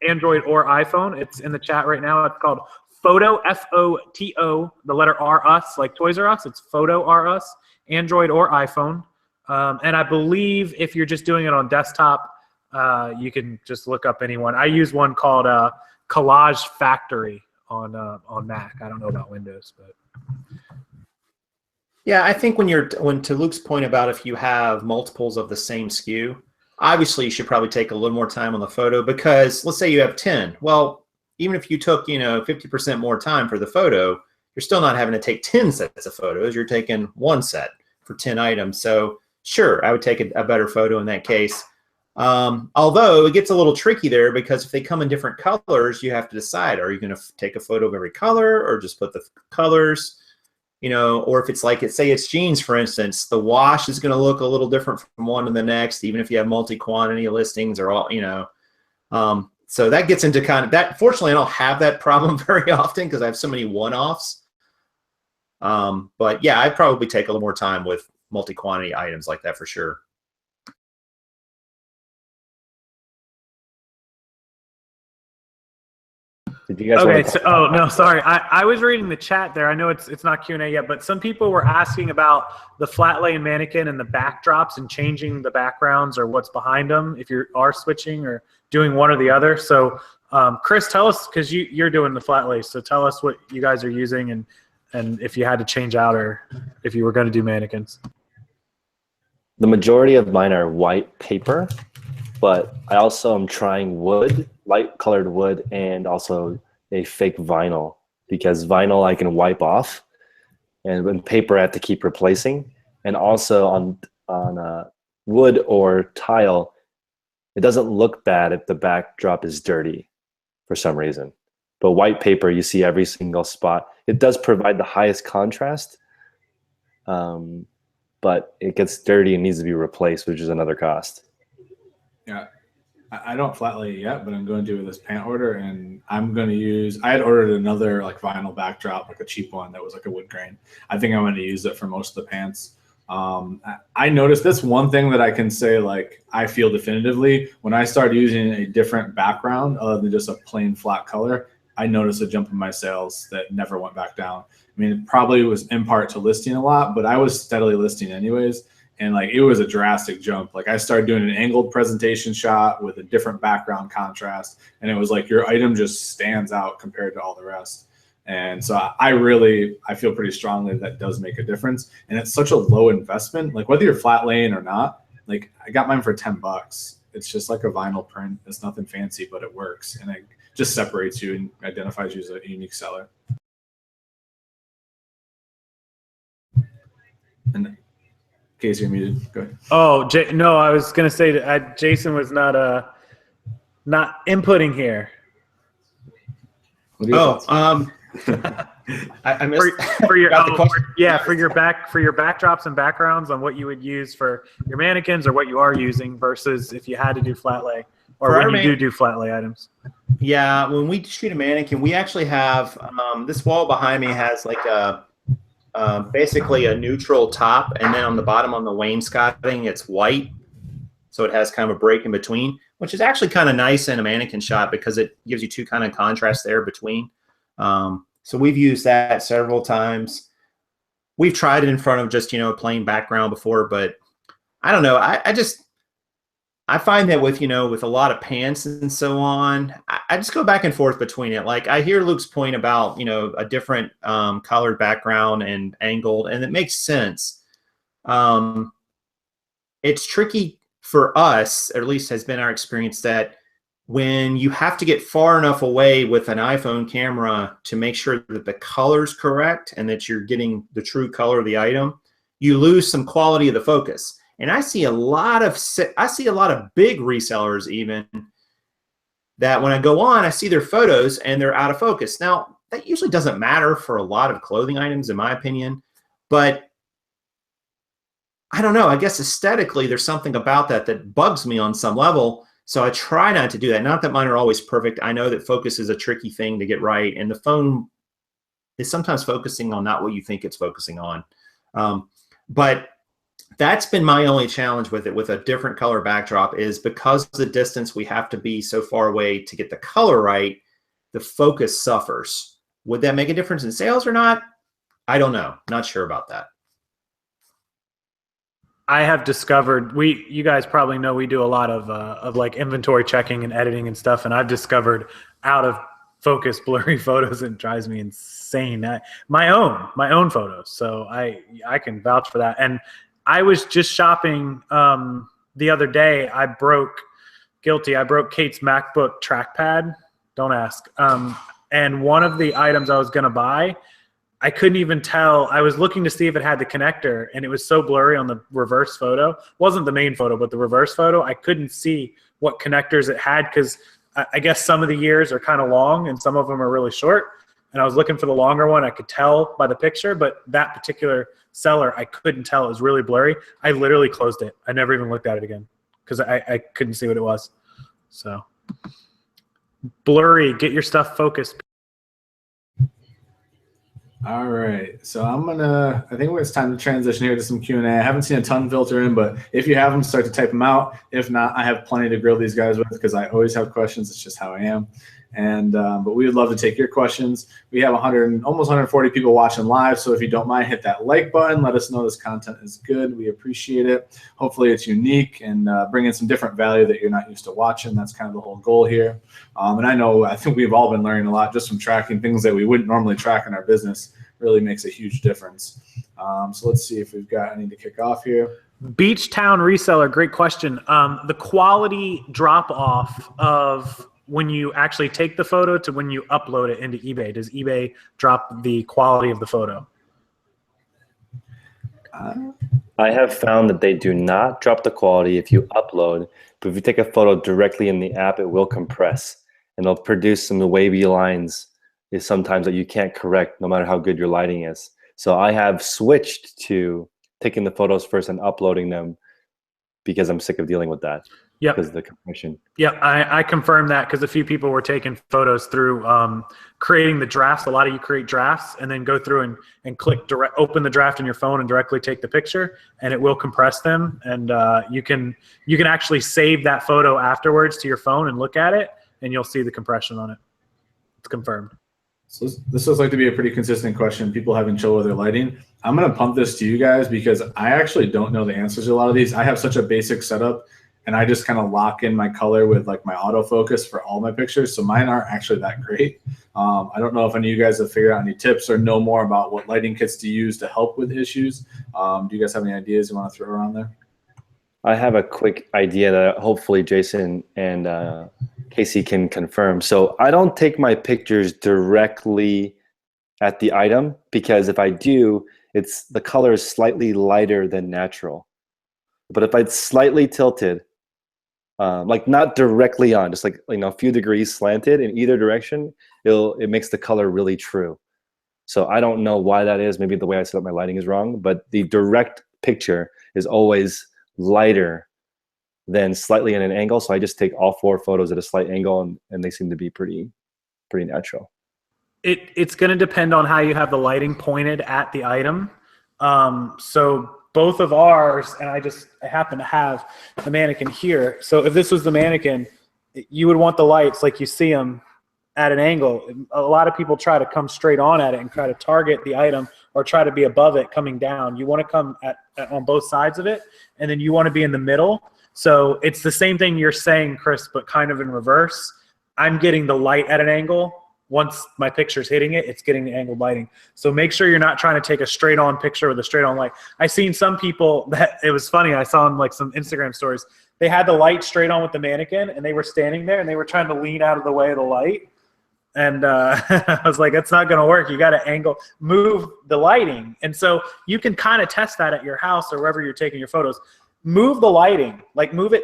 Android or iPhone. It's in the chat right now. It's called Photo, F-O-T-O, the letter R Us, like Toys R Us. It's Photo R Us, Android or iPhone. And I believe if you're just doing it on desktop, you can just look up anyone. I use one called Collage Factory on Mac. I don't know about Windows, but Yeah, I think when to Luke's point about if you have multiples of the same SKU, obviously you should probably take a little more time on the photo, because let's say you have 10. Well, even if you took 50% more time for the photo, you're still not having to take 10 sets of photos. You're taking one set for 10 items. So sure, I would take a better photo in that case. Although it gets a little tricky there, because if they come in different colors, you have to decide, are you going to take a photo of every color or just put the colors? Or if it's like, say it's jeans, for instance, the wash is going to look a little different from one to the next, even if you have multi-quantity listings or all, so that gets into kind of that. Fortunately, I don't have that problem very often because I have so many one-offs. But yeah, I'd probably take a little more time with multi-quantity items like that for sure. Did you guys okay. want to? So, oh no, sorry. I was reading the chat there. I know it's not Q&A yet, but some people were asking about the flat lay mannequin and the backdrops and changing the backgrounds or what's behind them if you are switching or doing one or the other. So Chris, tell us, because you're doing the flat lay, so tell us what you guys are using and if you had to change out or if you were going to do mannequins. The majority of mine are white paper, but I also am trying wood, light colored wood, and also a fake vinyl, because vinyl I can wipe off, and when paper I have to keep replacing. And also on wood or tile, it doesn't look bad if the backdrop is dirty for some reason. But white paper, you see every single spot. It does provide the highest contrast, but it gets dirty and needs to be replaced, which is another cost. Yeah, I don't flat lay it yet, but I'm going to do this pant order, and I'm going to use. I had ordered another like vinyl backdrop, like a cheap one that was like a wood grain. I think I'm going to use it for most of the pants. I noticed this one thing that I can say, like I feel definitively when I started using a different background other than just a plain flat color. I noticed a jump in my sales that never went back down. I mean, it probably was in part to listing a lot, but I was steadily listing anyways. And like, it was a drastic jump. Like I started doing an angled presentation shot with a different background contrast. And it was like, your item just stands out compared to all the rest. And so I feel pretty strongly that does make a difference. And it's such a low investment. Like whether you're flat laying or not, like I got mine for $10. It's just like a vinyl print. It's nothing fancy, but it works. And it just separates you and identifies you as a unique seller. And Casey, you're muted. Go ahead. Oh, no, I was going to say that Jason was not inputting here. I missed for your for your backdrops and backgrounds on what you would use for your mannequins or what you are using versus if you had to do flat lay or when you do flat lay items. Yeah, when we shoot a mannequin, we actually have this wall behind me has like a basically a neutral top, and then on the bottom on the wainscoting it's white, so it has kind of a break in between, which is actually kind of nice in a mannequin shot because it gives you two kind of contrasts there between. So we've used that several times. We've tried it in front of just a plain background before, but I don't know. I find that with with a lot of pants and so on, I just go back and forth between it. Like I hear Luke's point about a different colored background and angled, and it makes sense. It's tricky for us, or at least has been our experience, that when you have to get far enough away with an iPhone camera to make sure that the color's correct and that you're getting the true color of the item, you lose some quality of the focus. And I see a lot of big resellers even that when I go on, I see their photos and they're out of focus. Now, that usually doesn't matter for a lot of clothing items, in my opinion, but I don't know. I guess aesthetically, there's something about that bugs me on some level. So I try not to do that. Not that mine are always perfect. I know that focus is a tricky thing to get right, and the phone is sometimes focusing on not what you think it's focusing on. But that's been my only challenge with it, with a different color backdrop, is because of the distance we have to be so far away to get the color right, the focus suffers. Would that make a difference in sales or not? I don't know. Not sure about that. I have discovered, you guys probably know we do a lot of like inventory checking and editing and stuff, and I've discovered out of focus blurry photos, and drives me insane. My own photos. So I can vouch for that. And I was just shopping the other day. I broke Kate's MacBook trackpad. Don't ask. And one of the items I was going to buy, I couldn't even tell. I was looking to see if it had the connector, and it was so blurry on the reverse photo. It wasn't the main photo, but the reverse photo. I couldn't see what connectors it had because I guess some of the ears are kind of long and some of them are really short. And I was looking for the longer one. I could tell by the picture, but that particular seller, I couldn't tell. It was really blurry. I literally closed it. I never even looked at it again because I couldn't see what it was. So blurry, get your stuff focused. All right, so I think it's time to transition here to some Q&A. I haven't seen a ton filter in, but if you have them, start to type them out. If not, I have plenty to grill these guys with because I always have questions. It's just how I am. And but we would love to take your questions. We have almost 140 people watching live, so if you don't mind, hit that like button. Let us know this content is good. We appreciate it. Hopefully it's unique and bring in some different value that you're not used to watching. That's kind of the whole goal here. And I think we've all been learning a lot just from tracking things that we wouldn't normally track in our business. Really makes a huge difference. So let's see if we've got any to kick off here. Beach Town Reseller, great question. The quality drop off of when you actually take the photo to when you upload it into eBay, does eBay drop the quality of the photo? I have found that they do not drop the quality if you upload, but if you take a photo directly in the app, it will compress and it'll produce some wavy lines is sometimes that you can't correct no matter how good your lighting is. So I have switched to taking the photos first and uploading them because I'm sick of dealing with that. Yep. Because of the compression. Yeah, I confirmed that because a few people were taking photos through creating the drafts. A lot of you create drafts and then go through and click open the draft in your phone and directly take the picture, and it will compress them. And you can actually save that photo afterwards to your phone and look at it, and you'll see the compression on it. It's confirmed. So this looks like to be a pretty consistent question. People having trouble with their lighting. I'm going to pump this to you guys because I actually don't know the answers to a lot of these. I have such a basic setup, and I just kind of lock in my color with like my autofocus for all my pictures. So mine aren't actually that great. I don't know if any of you guys have figured out any tips or know more about what lighting kits to use to help with issues. Do you guys have any ideas you want to throw around there? I have a quick idea that hopefully Jason and Casey can confirm. So I don't take my pictures directly at the item because if I do, the color is slightly lighter than natural. But if it's slightly tilted, like not directly on, just like a few degrees slanted in either direction, it makes the color really true. So I don't know why that is. Maybe the way I set up my lighting is wrong, but the direct picture is always lighter than slightly at an angle. So I just take all 4 photos at a slight angle, and they seem to be pretty natural. It's going to depend on how you have the lighting pointed at the item. So both of ours, and I happen to have the mannequin here. So if this was the mannequin, you would want the lights like you see them at an angle. A lot of people try to come straight on at it and try to target the item or try to be above it coming down. You want to come on both sides of it, and then you want to be in the middle. So it's the same thing you're saying, Chris, but kind of in reverse. I'm getting the light at an angle. Once my picture's hitting it, it's getting the angled lighting. So make sure you're not trying to take a straight on picture with a straight on light. I've seen some people that, it was funny, I saw in like some Instagram stories, they had the light straight on with the mannequin and they were standing there and they were trying to lean out of the way of the light. And I was like, that's not going to work. You got to move the lighting. And so you can kind of test that at your house or wherever you're taking your photos. Move the lighting, like move it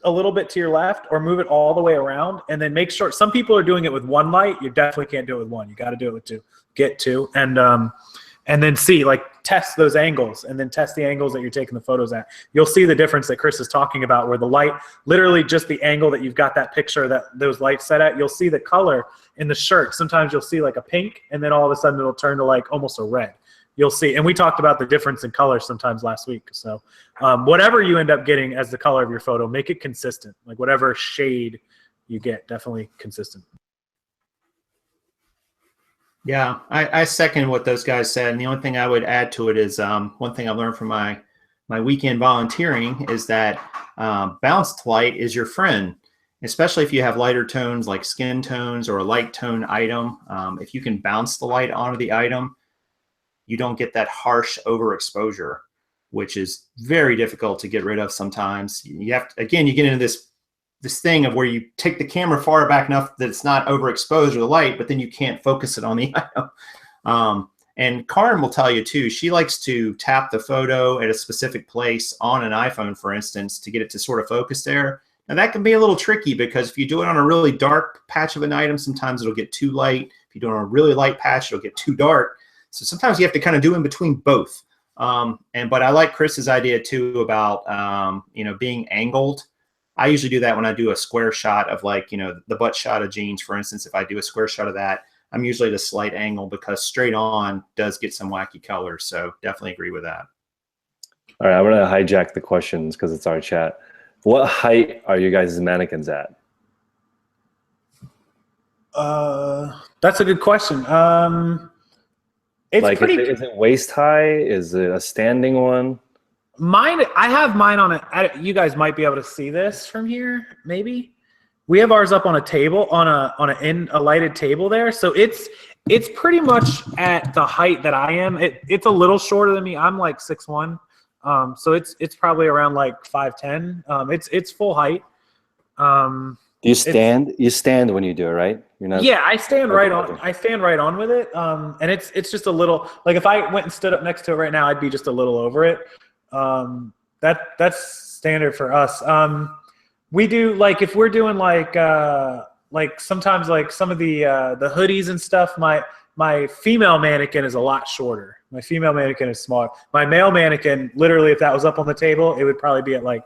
a little bit to your left or move it all the way around, and then make sure. Some people are doing it with one light. You definitely can't do it with one. You got to do it with 2. Get 2, and then see, like, test those angles, and then test the angles that you're taking the photos at. You'll see the difference that Chris is talking about, where the light, literally just the angle that you've got that picture, that those lights set at. You'll see the color in the shirt. Sometimes you'll see like a pink, and then all of a sudden it'll turn to like almost a red. You'll see, and we talked about the difference in color sometimes last week. So whatever you end up getting as the color of your photo, make it consistent. Like whatever shade you get, definitely consistent. Yeah, I second what those guys said. And the only thing I would add to it is one thing I learned from my weekend volunteering is that balanced light is your friend. especially if you have lighter tones like skin tones or a light tone item. If you can bounce the light onto the item, you don't get that harsh overexposure, which is very difficult to get rid of sometimes. You have to, again, you get into this thing of where you take the camera far back enough that it's not overexposed with the light, but then you can't focus it on the item. And Karen will tell you too, she likes to tap the photo at a specific place on an iPhone, for instance, to get it to sort of focus there. Now that can be a little tricky because if you do it on a really dark patch of an item, sometimes it'll get too light. If you do it on a really light patch, it'll get too dark. So sometimes you have to kind of do in between both. But I like Chris's idea too about, being angled. I usually do that when I do a square shot of like, the butt shot of jeans, for instance. If I do a square shot of that, I'm usually at a slight angle because straight on does get some wacky colors. So definitely agree with that. All right, I'm going to hijack the questions because it's our chat. What height are you guys' mannequins at? That's a good question. It's like, pretty. is it waist high? Is it a standing one? Mine, I have mine on it. You guys might be able to see this from here. Maybe we have ours up on a table, on a lighted table there. So it's pretty much at the height that I am. It's a little shorter than me. I'm like 6'1". So it's probably around like 5'10". It's full height. Do you stand? You stand when you do it, right? You're not. Yeah, I stand right on. I stand right on with it. And it's just a little, like if I went and stood up next to it right now, I'd be just a little over it. That's standard for us. We do, like if we're doing like sometimes like some of the hoodies and stuff, my female mannequin is a lot shorter. My female mannequin is smaller. My male mannequin, literally, if that was up on the table, it would probably be at like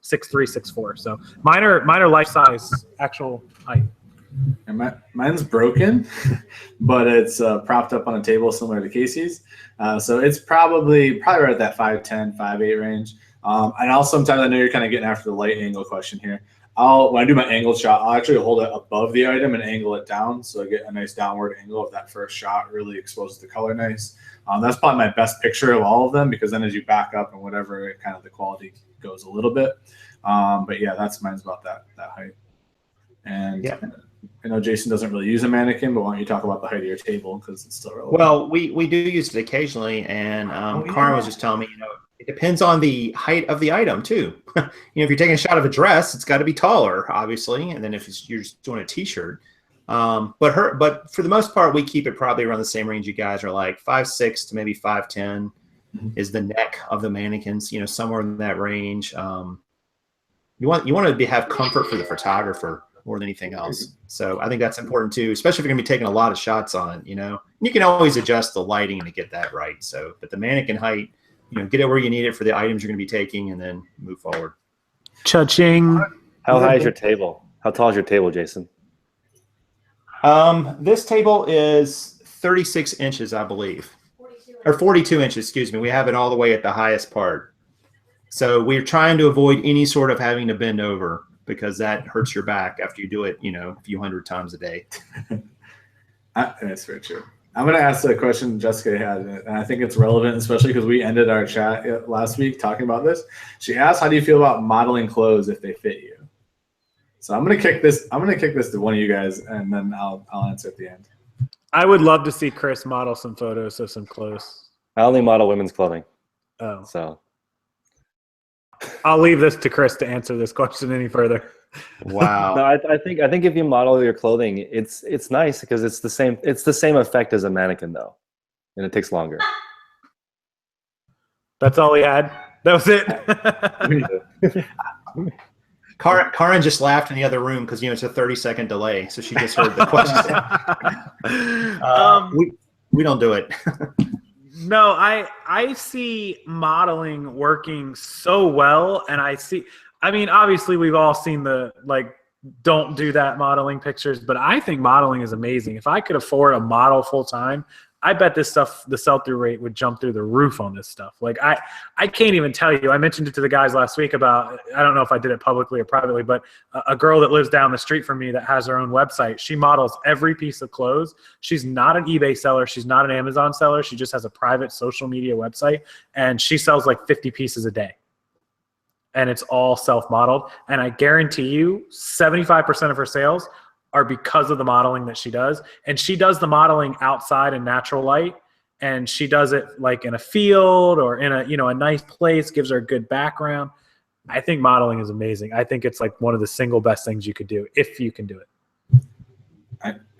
6'3", 6'4". So mine are life size actual height. And mine's broken, but it's propped up on a table similar to Casey's. So it's probably right at that 5'10", 5'8" range. And I'll sometimes, I know you're kind of getting after the light angle question here. When I do my angled shot, I'll actually hold it above the item and angle it down, so I get a nice downward angle of that first shot. Really exposes the color nice. That's probably my best picture of all of them, because then as you back up and whatever, it kind of the quality goes a little bit. But yeah, mine's about that height. And yeah. I know Jason doesn't really use a mannequin, but why don't you talk about the height of your table, because it's still relevant. Well, we do use it occasionally, and Karen was just telling me, it depends on the height of the item too. If you're taking a shot of a dress, it's got to be taller, obviously, and then if you're just doing a T-shirt. But for the most part, we keep it probably around the same range you guys are, like 5'6" to maybe 5'10" is the neck of the mannequins. Somewhere in that range. You want to have comfort for the photographer more than anything else. So I think that's important too, especially if you're gonna be taking a lot of shots on it. You can always adjust the lighting to get that right. So, but the mannequin height, get it where you need it for the items you're gonna be taking, and then move forward. Cha-ching. How high is your table? How tall is your table, Jason? This table is 36 inches, I believe, or 42 inches. Excuse me. We have it all the way at the highest part. So we're trying to avoid any sort of having to bend over, because that hurts your back after you do it, a few hundred times a day. That's very true. I'm going to ask a question Jessica had, and I think it's relevant, especially because we ended our chat last week talking about this. She asked, "How do you feel about modeling clothes if they fit you?" So I'm going to kick this to one of you guys, and then I'll answer at the end. I would love to see Chris model some photos of some clothes. I only model women's clothing. Oh, so I'll leave this to Chris to answer this question any further. Wow. No, I think if you model your clothing, it's nice because it's the same effect as a mannequin though, and it takes longer. That's all he had. That was it. Karen just laughed in the other room because it's a 30-second delay, so she just heard the question. We don't do it. No, I see modeling working so well, and obviously we've all seen the don't do that modeling pictures, but I think modeling is amazing. If I could afford a model full time, I bet this stuff, the sell-through rate would jump through the roof on this stuff. I can't even tell you. I mentioned it to the guys last week about, I don't know if I did it publicly or privately, but a girl that lives down the street from me that has her own website, she models every piece of clothes. She's not an eBay seller. She's not an Amazon seller. She just has a private social media website, and she sells like 50 pieces a day. and it's all self-modeled. And I guarantee you 75% of her sales are because of the modeling that she does. And she does the modeling outside in natural light, and she does it like in a field or in a, a nice place, gives her a good background. I think modeling is amazing. I think it's like one of the single best things you could do if you can do it.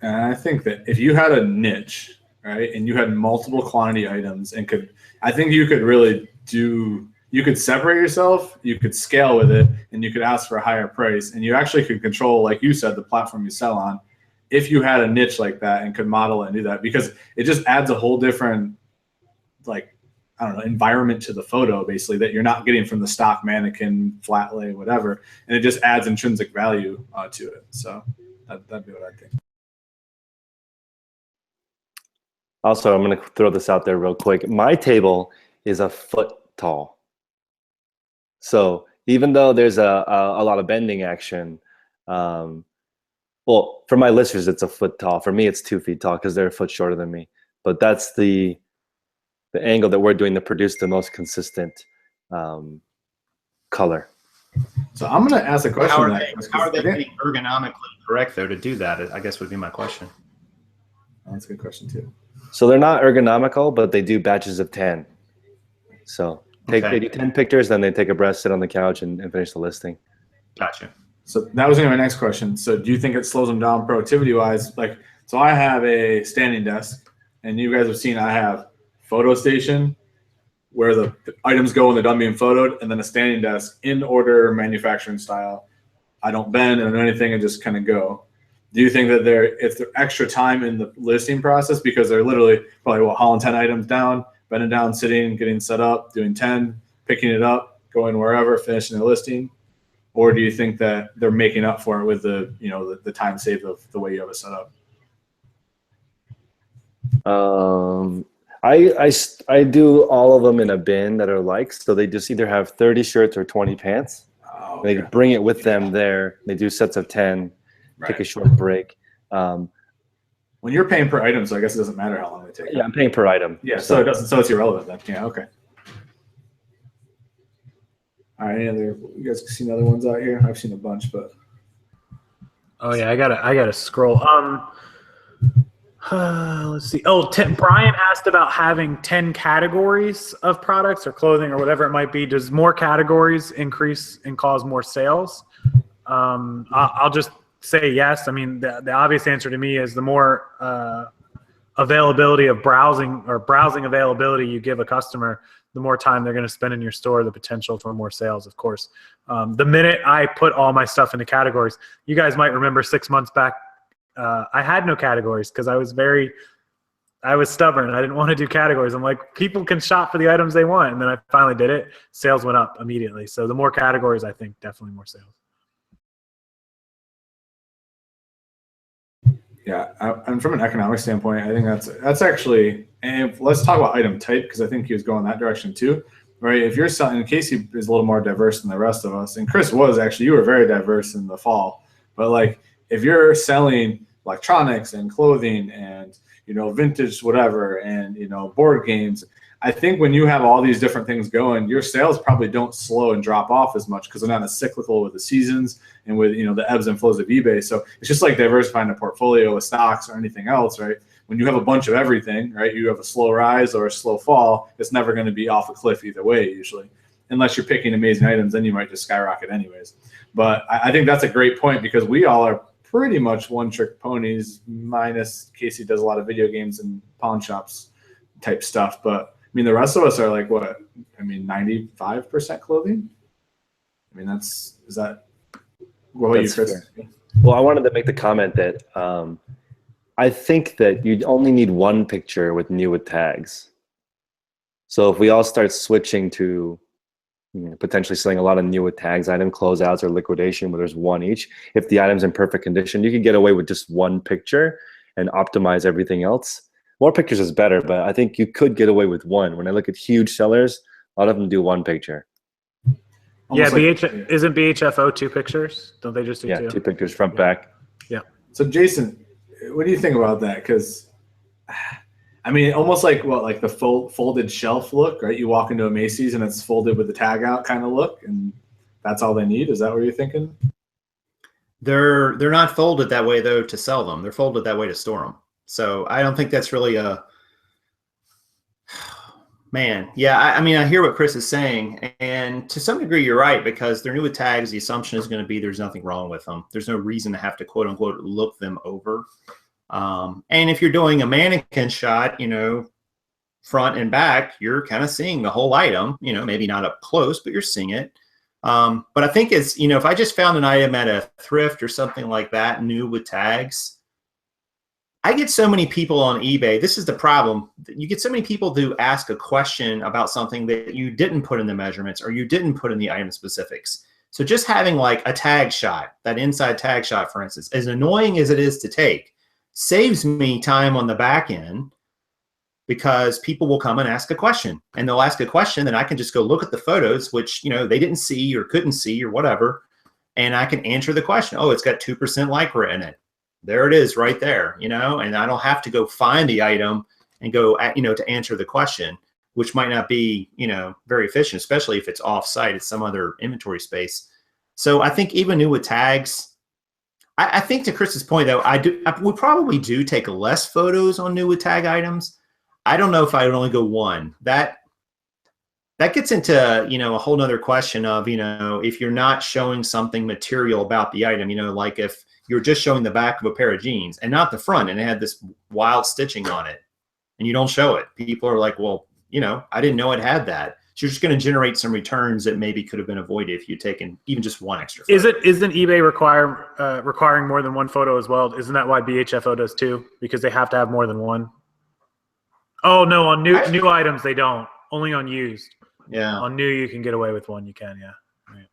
I think that if you had a niche, right, and you had multiple quantity items and I think you could really you could separate yourself, you could scale with it, and you could ask for a higher price. And you actually could control, like you said, the platform you sell on, if you had a niche like that and could model it and do that, because it just adds a whole different, like, I don't know, environment to the photo, basically, that you're not getting from the stock mannequin, flat lay, whatever. And it just adds intrinsic value to it. So that'd be what I think. Also, I'm going to throw this out there real quick. My table is a foot tall. So even though there's a lot of bending action, well, for my listers, it's a foot tall. For me, it's 2 feet tall because they're a foot shorter than me. But that's the angle that we're doing to produce the most consistent color. So I'm going to ask a question. How are they being ergonomically correct, though, to do that? I guess would be my question. That's a good question, too. So they're not ergonomical, but they do batches of 10. So they do 10 pictures, then they take a breath, sit on the couch, and finish the listing. Gotcha. So that was going to be my next question. So do you think it slows them down productivity-wise? Like, so I have a standing desk, and you guys have seen I have photo station where the items go when they're done being photoed, and then a standing desk in order manufacturing style. I don't bend and anything and just kind of go. Do you think that if there extra time in the listing process because they're literally probably hauling 10 items down, bending down, sitting, getting set up, doing 10, picking it up, going wherever, finishing the listing? Or do you think that they're making up for it with the time saved of the way you have it set up? I do all of them in a bin that are like, so they just either have 30 shirts or 20 pants. Oh, okay. They bring it with them there. They do sets of 10, take a short break. When you're paying per item, so I guess it doesn't matter how long they take. Yeah, I'm paying per item. Yeah, so it doesn't. So it's irrelevant then. Yeah, okay. All right, you guys seen other ones out here? I've seen a bunch, but. Oh yeah, I gotta scroll. Let's see. Oh, Brian asked about having 10 categories of products or clothing or whatever it might be. Does more categories increase and cause more sales? I'll just say yes. I mean, the obvious answer to me is the more availability of browsing availability you give a customer, the more time they're going to spend in your store, the potential for more sales, of course. The minute I put all my stuff into categories, you guys might remember 6 months back, I had no categories because I was stubborn. I didn't want to do categories. I'm like, people can shop for the items they want. And then I finally did it. Sales went up immediately. So the more categories, I think definitely more sales. Yeah, and from an economic standpoint, I think that's actually, and let's talk about item type because I think he was going that direction too, right? If you're selling, in case he is a little more diverse than the rest of us, and Chris was actually, you were very diverse in the fall, but like if you're selling electronics and clothing and vintage whatever and board games, I think when you have all these different things going, your sales probably don't slow and drop off as much because they're not as cyclical with the seasons and with the ebbs and flows of eBay. So it's just like diversifying a portfolio with stocks or anything else, right? When you have a bunch of everything, right? You have a slow rise or a slow fall. It's never going to be off a cliff either way usually, unless you're picking amazing items. Then you might just skyrocket anyways. But I think that's a great point because we all are pretty much one-trick ponies, minus Casey does a lot of video games and pawn shops type stuff, but I mean, the rest of us are like, what? I mean, 95% clothing? I mean, is that, what about you, Chris? Well, I wanted to make the comment that I think that you only need one picture with new with tags. So if we all start switching to potentially selling a lot of new with tags, item closeouts or liquidation where there's one each, if the item's in perfect condition, you can get away with just one picture and optimize everything else. More pictures is better, but I think you could get away with one. When I look at huge sellers, a lot of them do one picture. Almost isn't BHFO 2 pictures? Don't they just do 2? 2 pictures front, back. Yeah. So Jason, what do you think about that? Because I mean, almost like like the folded shelf look, right? You walk into a Macy's and it's folded with the tag out kind of look. And that's all they need? Is that what you're thinking? They're not folded that way though to sell them. They're folded that way to store them. So I don't think that's really a man. Yeah, I mean, I hear what Chris is saying, and to some degree, you're right, because they're new with tags. The assumption is going to be there's nothing wrong with them. There's no reason to have to quote unquote look them over. And if you're doing a mannequin shot, you know, front and back, you're kind of seeing the whole item. You know, maybe not up close, but you're seeing it. But I think it's, you know, if I just found an item at a thrift or something like that, new with tags, I get so many people on eBay. This is the problem. You get so many people to ask a question about something that you didn't put in the measurements or you didn't put in the item specifics. So just having like a tag shot, that inside tag shot, for instance, as annoying as it is to take, saves me time on the back end, because people will come and ask a question, and they'll ask a question, and I can just go look at the photos, which, you know, they didn't see or couldn't see or whatever, and I can answer the question. Oh, it's got 2% Lycra in it. There it is right there, you know, and I don't have to go find the item and go, you know, to answer the question, which might not be, you know, very efficient, especially if it's off-site, it's some other inventory space. So I think even new with tags, I think to Chris's point, though, we probably do take less photos on new with tag items. I don't know if I would only go one. That gets into, you know, a whole nother question of, you know, if you're not showing something material about the item, you know, like if you're just showing the back of a pair of jeans and not the front, and it had this wild stitching on it, and you don't show it, people are like, well, you know, I didn't know it had that. So you're just going to generate some returns that maybe could have been avoided if you'd taken even just one extra photo. Isn't eBay requiring more than one photo as well? Isn't that why BHFO does too? Because they have to have more than one. Oh no, on new items they don't. Only on used. Yeah. On new you can get away with one. You can, yeah. Right.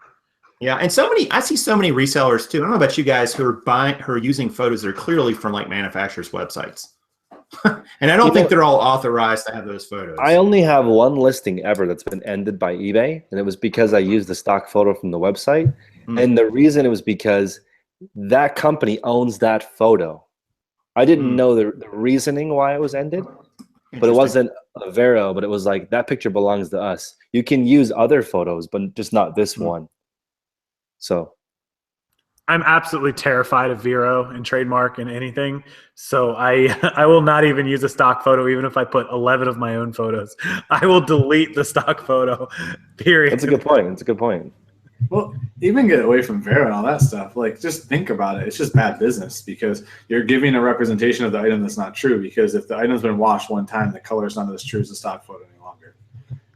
Yeah, and I see so many resellers too. I don't know about you guys who are using photos that are clearly from like manufacturers' websites. And I don't think they're all authorized to have those photos. I only have one listing ever that's been ended by eBay, and it was because I used the stock photo from the website. And the reason it was because that company owns that photo. I didn't know the reasoning why it was ended, but it wasn't a Vero, but it was like, that picture belongs to us. You can use other photos, but just not this one. So I'm absolutely terrified of Vero and trademark and anything. So I will not even use a stock photo, even if I put 11 of my own photos. I will delete the stock photo, period. that's a good point. That's a good point. Well, even get away from Vero and all that stuff. Like, just think about it. It's just bad business because you're giving a representation of the item that's not true. Because if the item's been washed one time, the color's not as true as the stock photo any longer.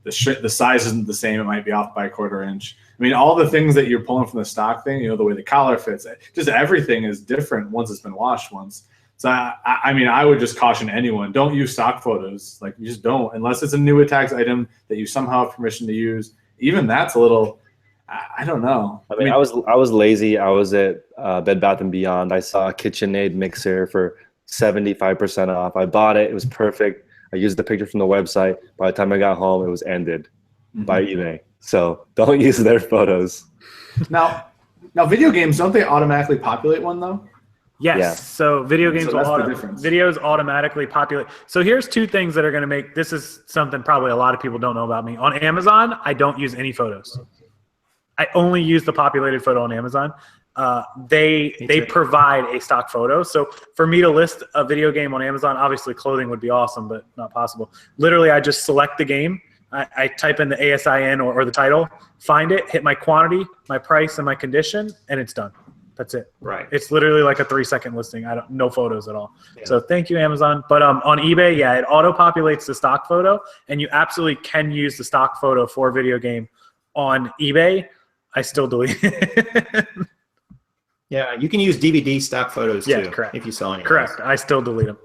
The size isn't the same. It might be off by a 1/4 inch. I mean, all the things that you're pulling from the stock thing, you know, the way the collar fits, just everything is different once it's been washed once. So, I mean, I would just caution anyone, don't use stock photos. Like, you just don't, unless it's a new attacks item that you somehow have permission to use. Even that's a little, I don't know. I mean, I was lazy. I was at Bed Bath & Beyond. I saw a KitchenAid mixer for 75% off. I bought it. It was perfect. I used the picture from the website. By the time I got home, it was ended by eBay. So don't use their photos. Now, video games, don't they automatically populate one though? Yes. Yeah. So video games So that's the difference. videos automatically populate. So here's two things that are going to make this is something probably a lot of people don't know about me. On Amazon, I don't use any photos. I only use the populated photo on Amazon. They provide a stock photo. So for me to list a video game on Amazon, obviously clothing would be awesome, but not possible. Literally, I just select the game. I type in the ASIN or the title, find it, hit my quantity, my price, and my condition, and it's done. That's it. Right. It's literally like a 3-second listing. No photos at all. Yeah. So thank you, Amazon. But on eBay, yeah, it auto-populates the stock photo, and you absolutely can use the stock photo for a video game on eBay. I still delete it. Yeah, you can use DVD stock photos too. Correct. If you sell any. Correct. I still delete them.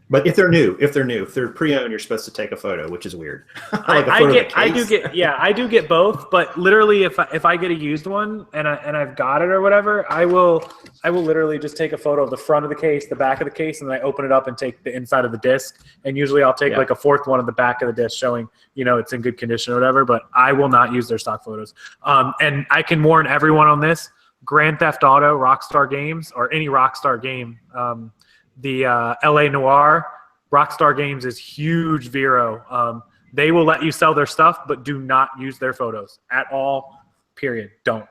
But if they're new, if they're pre-owned, you're supposed to take a photo, which is weird. I do get both, but literally if I get a used one and I've got it or whatever, I will literally just take a photo of the front of the case, the back of the case, and then I open it up and take the inside of the disc. And usually I'll take like a fourth one of the back of the disc showing, you know, it's in good condition or whatever, but I will not use their stock photos. And I can warn everyone on this, Grand Theft Auto, Rockstar Games, or any Rockstar game, the LA Noire, Rockstar Games is huge Vero. They will let you sell their stuff, but do not use their photos at all. period. Don't.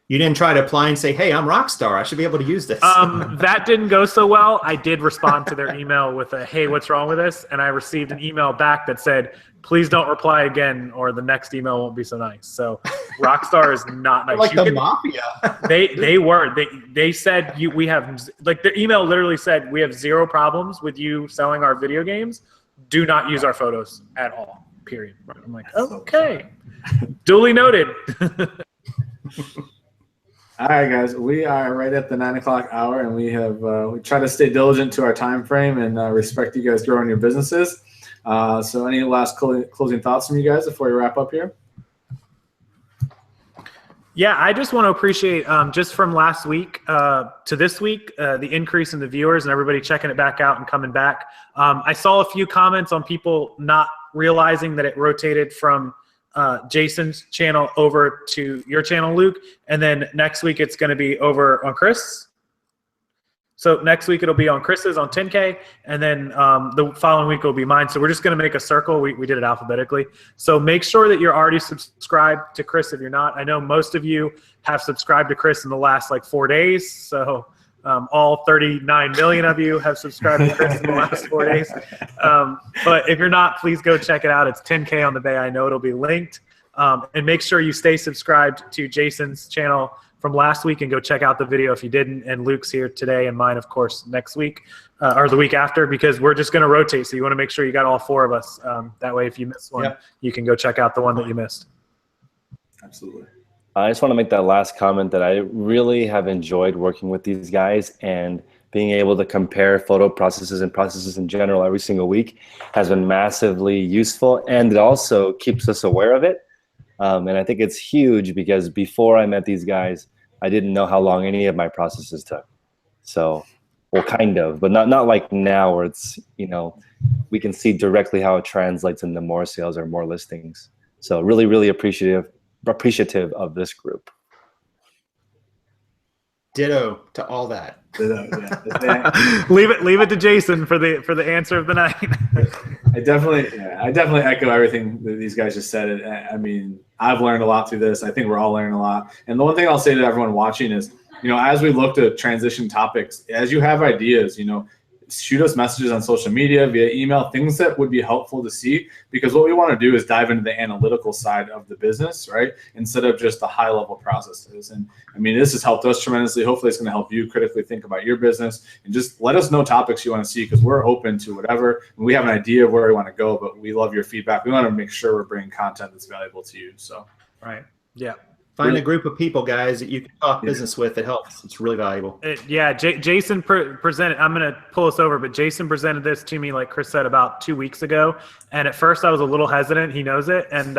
You didn't try to apply and say, hey, I'm Rockstar. I should be able to use this. That didn't go so well. I did respond to their email with a, hey, what's wrong with this? And I received an email back that said, please don't reply again or the next email won't be so nice. So Rockstar is not nice. Like the mafia. They said we have, like the email literally said, we have 0 problems with you selling our video games. Do not use our photos at all, period. I'm like, okay. Duly noted. All right, guys, we are right at the 9 o'clock hour, and we have we try to stay diligent to our time frame and respect you guys growing your businesses. So, any last closing thoughts from you guys before we wrap up here? Yeah, I just want to appreciate just from last week to this week the increase in the viewers and everybody checking it back out and coming back. I saw a few comments on people not realizing that it rotated from Jason's channel over to your channel, Luke, and then next week it's going to be over on Chris. So next week it'll be on Chris's on 10K, and then the following week will be mine. So we're just going to make a circle. We did it alphabetically. So make sure that you're already subscribed to Chris if you're not. I know most of you have subscribed to Chris in the last like 4 days. So all 39 million of you have subscribed to Chris in the last 4 days. But if you're not, please go check it out. It's 10K on the Bay. I know it'll be linked. And make sure you stay subscribed to Jason's channel from last week and go check out the video if you didn't. And Luke's here today and mine, of course, next week or the week after, because we're just going to rotate. So you want to make sure you got all 4 of us. That way, if you miss one, you can go check out the one that you missed. Absolutely. I just want to make that last comment that I really have enjoyed working with these guys, and being able to compare photo processes and processes in general every single week has been massively useful, and it also keeps us aware of it. And I think it's huge because before I met these guys, I didn't know how long any of my processes took. So, well, kind of, but not like now where it's, you know, we can see directly how it translates into more sales or more listings. So really, really appreciative of this group. Ditto to all that. Ditto, yeah. leave it to Jason for the answer of the night. I definitely echo everything that these guys just said. I mean, I've learned a lot through this. I think we're all learning a lot. And the one thing I'll say to everyone watching is, you know, as we look to transition topics, as you have ideas, you know, shoot us messages on social media, via email, things that would be helpful to see, because what we want to do is dive into the analytical side of the business, right? Instead of just the high level processes. And I mean, this has helped us tremendously. Hopefully it's going to help you critically think about your business, and just let us know topics you want to see, because we're open to whatever. We have an idea of where we want to go, but we love your feedback. We want to make sure we're bringing content that's valuable to you. So, right. Yeah. Find a group of people, guys, that you can talk business with. It helps. It's really valuable. Jason presented. I'm going to pull us over, but Jason presented this to me, like Chris said, about 2 weeks ago. And at first I was a little hesitant. He knows it. And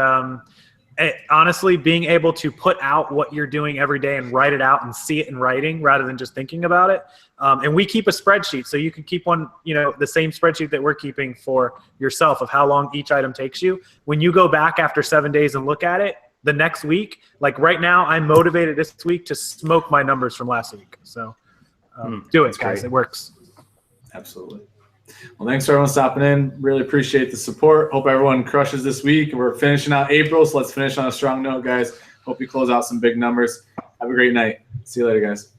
honestly, being able to put out what you're doing every day and write it out and see it in writing rather than just thinking about it. And we keep a spreadsheet. So you can keep one, you know, the same spreadsheet that we're keeping for yourself of how long each item takes you. When you go back after 7 days and look at it, the next week, like right now, I'm motivated this week to smoke my numbers from last week. So do it, guys. Great. It works. Absolutely. Well, thanks for everyone stopping in. Really appreciate the support. Hope everyone crushes this week. We're finishing out April, so let's finish on a strong note, guys. Hope you close out some big numbers. Have a great night. See you later, guys.